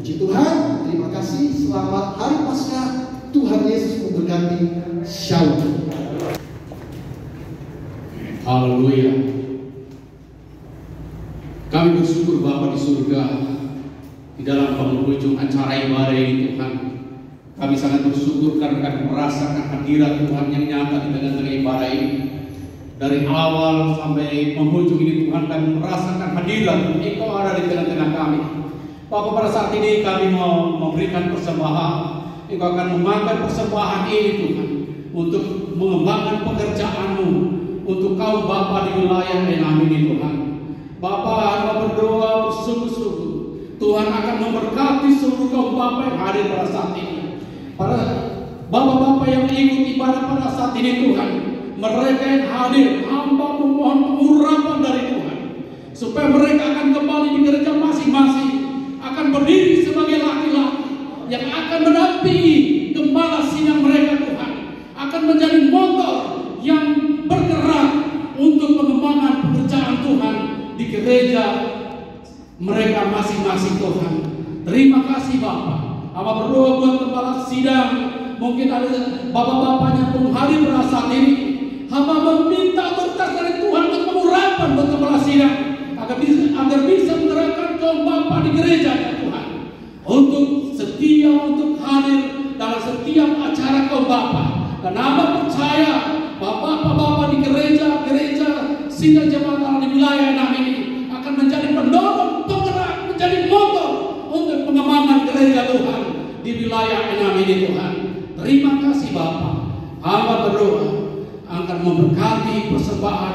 M: Puji Tuhan, terima kasih. Selamat Hari Paskah. Tuhan Yesus memberkati. Shalom.
N: Haleluya. Kami bersyukur Bapa di surga, di dalam penghujung acara ibadah ini Tuhan. Kami sangat bersyukur karena kami merasakan hadirat Tuhan yang nyata di tengah-tengah ibadah ini. Dari awal sampai penghujung ini Tuhan, kami merasakan hadirat Engkau ada di tengah-tengah kami. Bapak, pada saat ini kami mau memberikan persembahan. Engkau akan memakai persembahan ini Tuhan untuk mengembangkan pekerjaan-Mu untuk kaum Bapa di wilayah Enam ini Tuhan. Bapa, hamba berdoa bersungguh-sungguh Tuhan akan memberkati seluruh kaum Bapa yang hadir pada saat ini. Para Bapak-Bapak yang ikut ibadah pada saat ini Tuhan, mereka yang hadir, hamba memohon pengurapan dari Tuhan supaya mereka akan kembali di gereja masing-masing, akan berdiri sebagai laki-laki yang akan mendampingi gembala sidang mereka Tuhan, akan menjadi motor yang bergerak untuk pengembangan pekerjaan Tuhan di gereja mereka masing-masing Tuhan. Terima kasih Bapak. Hamba berdoa buat gembala sidang, mungkin ada bapak-bapaknya pun hadir pada saat ini. Hamba meminta berkat dari Tuhan untuk pengurapan buat gembala sidang agar bisa menerapkan kaum Bapa di gereja ya Tuhan, untuk setia untuk hadir dalam setiap acara kaum Bapa. Dan hamba percaya Bapak-Bapak di gereja sidang jemaat Allah di wilayah Enam ini akan menjadi pendorong, penggerak, menjadi motor untuk pengembangan gereja Tuhan di wilayah Enam ini Tuhan. Terima kasih Bapak. Hamba berdoa akan memberkati persembahan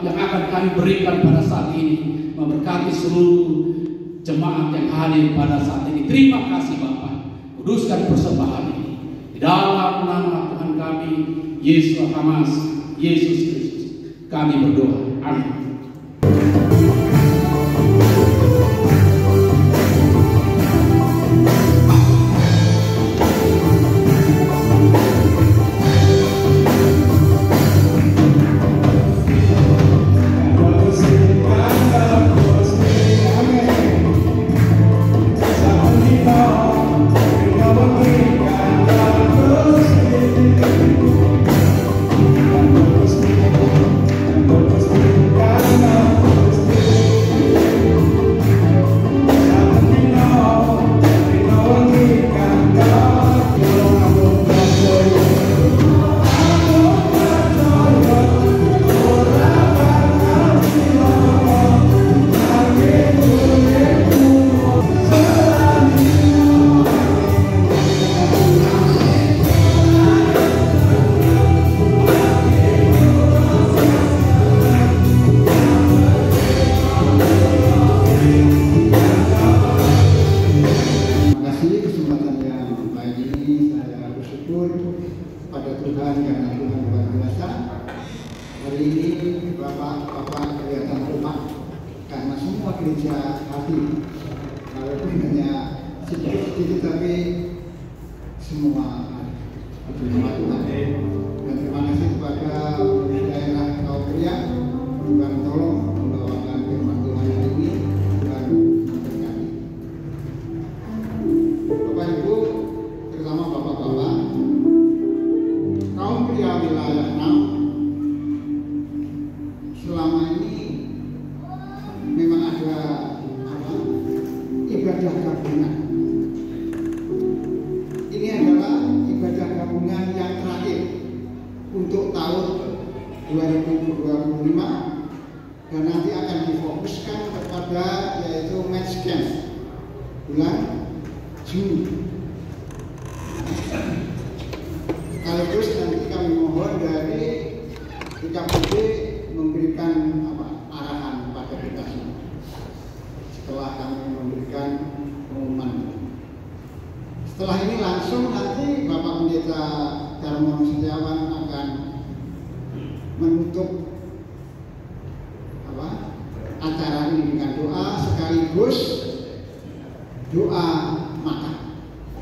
N: yang akan kami berikan pada saat ini, memberkati seluruh jemaat yang hadir pada saat ini. Terima kasih Bapak. Kuduskan persembahan ini di dalam nama Tuhan kami Yesus Hamas, Yesus Kristus. Kami berdoa. Amin.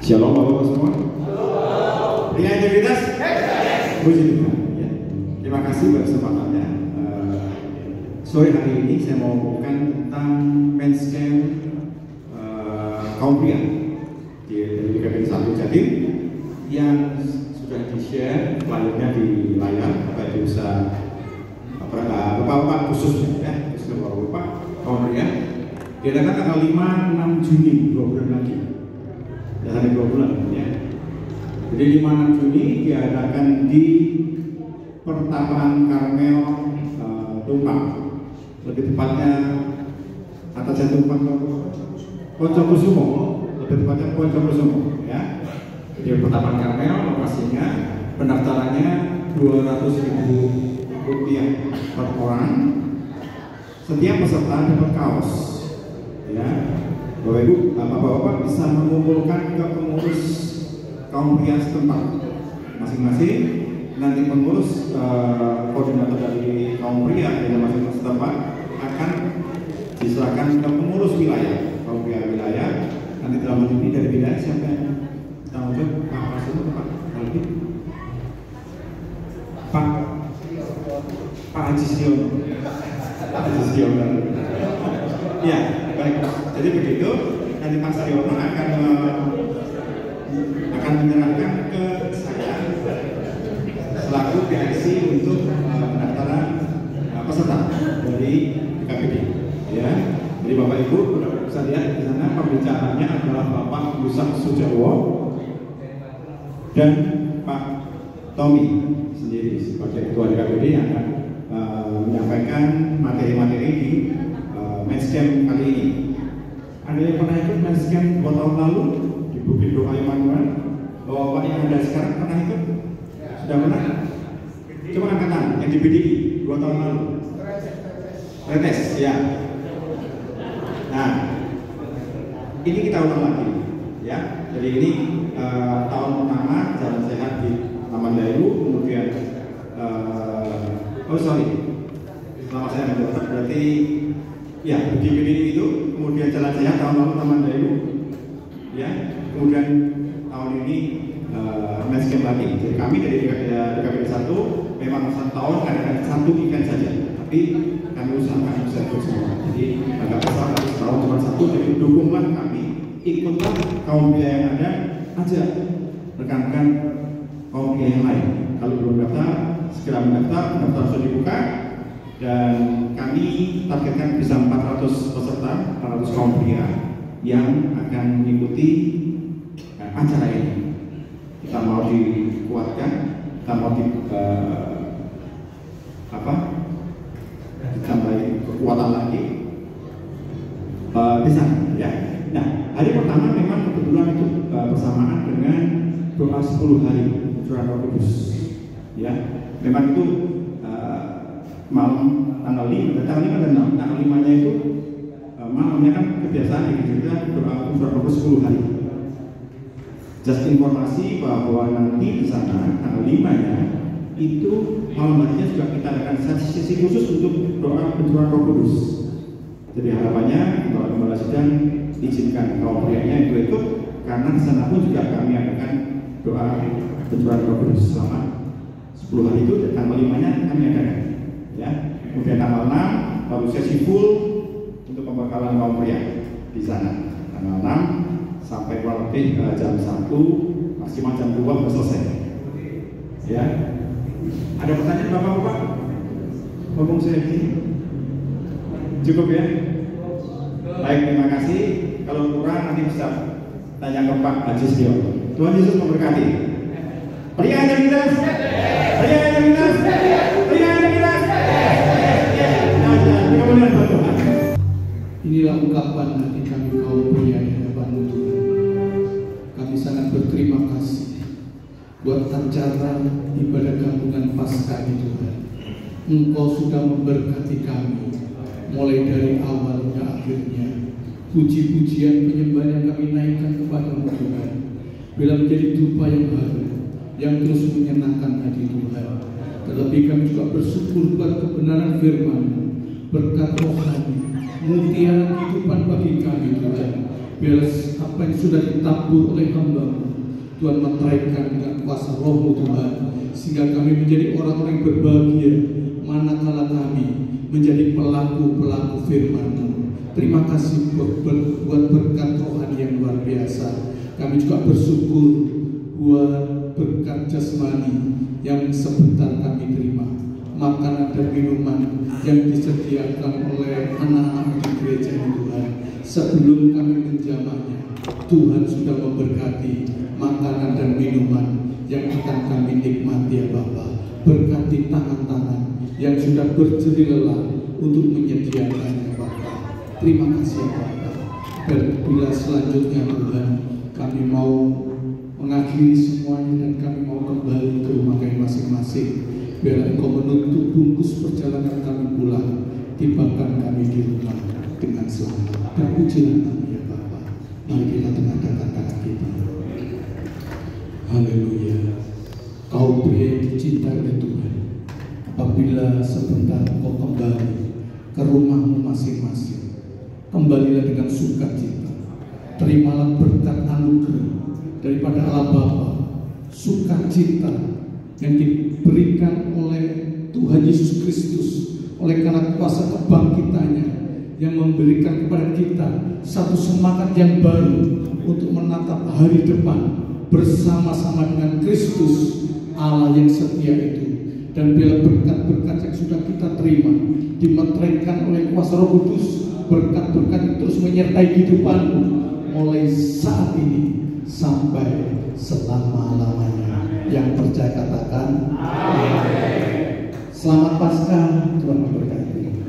C: Shalom Bapak-Bapak semua. Dengan integritas? Puji Tuhan. Ya. Terima kasih buat kesempatannya. Sore hari ini saya mau ngomongkan tentang men's camp kaum pria di GKPI 1 Jatim yang sudah di-share flyernya di layar. Bapak Ibu bisa khususnya ya, khususnya Bapak kaum pria. Diadakan tanggal 5-6 Juni, 2 bulan lagi. Ya, sampai 2 bulan ya. Jadi 5-6 Juni diadakan di Pertapaan Karmel Tumpang. Lebih tepatnya atasnya Tumpang Poncokusumo, lebih tepatnya Poncokusumo ya. Jadi Pertapaan Karmel lokasinya, pendaftarannya Rp200.000 per orang. Setiap peserta dapat kaos ya. Bapak Ibu, Bapak-bapak bisa mengumpulkan ke pengurus kaum pria setempat masing-masing. Nanti pengurus koordinator dari kaum pria di masing-masing setempat akan diserahkan ke pengurus wilayah kaum pria wilayah. Nanti dalam ini dari wilayah siapa yang tanggung jawab? Pak Rasul, Pak Albi, Pak Haji Siono. Ya, baik. Jadi begitu. Nanti Pak Saryono akan menyerahkan ke saya selaku direksi untuk pendaftaran peserta dari KPD. Ya, jadi Bapak Ibu sudah bisa lihat di sana pembicaranya adalah Bapak Yusak Sujarwo dan Pak Tommy sendiri sebagai ketua DKPD yang akan menyampaikan materi-materi di Menscamp kali ini. Ada yang pernah ikut Menscamp 2 tahun lalu di Bukit Doa Immanuel? Bapak yang ada sekarang pernah ikut? Sudah pernah? Coba angkat tangan yang di BDI 2 tahun lalu. Retes, ya. Nah, ini kita ulang lagi, ya. Jadi ini tahun pertama jalan sehat di Taman Dayu, kemudian selama saya mendapat berarti ya di BDI itu, kemudian jalan sehat tahun lalu Taman Dayu, ya. Kemudian tahun ini Menscamp lagi. Jadi kami dari DKPD 1 memang satu tahun kadang-kadang satu event saja, tapi kami usahakan bisa ikut semua. Jadi agak besar tapi setahun cuma satu. Jadi dukunglah kami, ikutlah kaum pria yang ada, ajak rekan-rekan kaum pria yang lain. Kalau belum daftar, segera mendaftar. Pendaftaran sudah dibuka dan kami targetkan bisa 400 peserta, 400 kaum pria yang akan mengikuti acara ini. Kita mau dikuatkan, kita mau ditambahin kekuatan lagi di sana, ya. Nah, hari pertama memang kebetulan itu bersamaan dengan doa 10 hari Pencurahan Roh Kudus, ya. Memang itu malam tanggal 5 dan tanggal 5-nya itu malamnya kan kebiasaan di gereja doa Pencurahan Roh Kudus 10 hari. Just informasi bahwa nanti di sana tanggal 5-nya itu malam harinya juga kita adakan sesi khusus untuk doa Pencurahan Roh Kudus. Jadi harapannya doa Gembala Sidang izinkan kaum prianya itu ikut, karena di sana pun juga kami adakan doa Pencurahan Roh Kudus selama 10 hari itu. Dan tanggal 5-nya kami adakan, ya. Kemudian tanggal 6 baru sesi full untuk pembekalan kaum pria di sana. Tanggal 6 sampai kurang lebih jam 1, maksimal jam 2 sudah selesai, ya. Ada pertanyaan Bapak-bapak? Ngomong saya ini cukup ya? Baik, terima kasih. Kalau kurang nanti bisa tanya ke Pak Haji Siono. Tuhan Yesus memberkati. Pria ada kita? Pria ada kita? Pria ada kita?
O: Inilah ungkapan hati kami kaum pria di hadapan-Mu Tuhan. Kami sangat berterima kasih buat acara ibadah gabungan Paskah ini Tuhan. Engkau sudah memberkati kami mulai dari awal hingga akhirnya. Puji-pujian penyembahan yang kami naikkan kepada-Mu Tuhan, bila menjadi dupa yang baru yang terus menyenangkan hati Tuhan. Terlebih kami juga bersyukur buat kebenaran firman-Mu, berkat rohani, mutiara kehidupan bagi kami Tuhan. Biar apa yang sudah ditabur oleh hamba-Mu Tuhan meteraikan dengan kuasa Roh-Mu Tuhan, sehingga kami menjadi orang-orang yang berbahagia manakala kami menjadi pelaku-pelaku firman-Mu. Terima kasih buat berkat rohani yang luar biasa. Kami juga bersyukur buat berkat jasmani yang sebentar kami terima. makanan dan minuman yang disediakan oleh anak-anak di gereja ini Tuhan. Sebelum kami menjamahnya, Tuhan sudah memberkati makanan dan minuman yang akan kami nikmati ya Bapa. Berkati tangan-tangan yang sudah berjerih lelah untuk menyediakannya Bapa. Terima kasih ya Bapa. Dan bila selanjutnya Tuhan, kami mau mengakhiri semuanya dan kami mau kembali ke rumah kami masing-masing. Biar Engkau menutup bungkus perjalanan kami pulang, tibakan kami di rumah dengan selamat. Dan pujilah kami ya Bapa. Mari kita tengahkan tangan kita. Haleluya. Kau pria yang dicintai oleh Tuhan, apabila sebentar kau kembali ke rumahmu masing-masing, kembalilah dengan sukacita. Terimalah berkat anugerah daripada Allah Bapa, sukacita yang diberikan oleh Tuhan Yesus Kristus oleh karena kuasa kebangkitannya yang memberikan kepada kita satu semangat yang baru untuk menatap hari depan bersama-sama dengan Kristus Allah yang setia itu. Dan bila berkat-berkat yang sudah kita terima dimeteraikan oleh kuasa Roh Kudus, berkat-berkat itu terus menyertai kehidupanmu mulai saat ini sampai selama-lamanya. Yang percaya katakan amin. Selamat Paskah, Tuhan memberkati.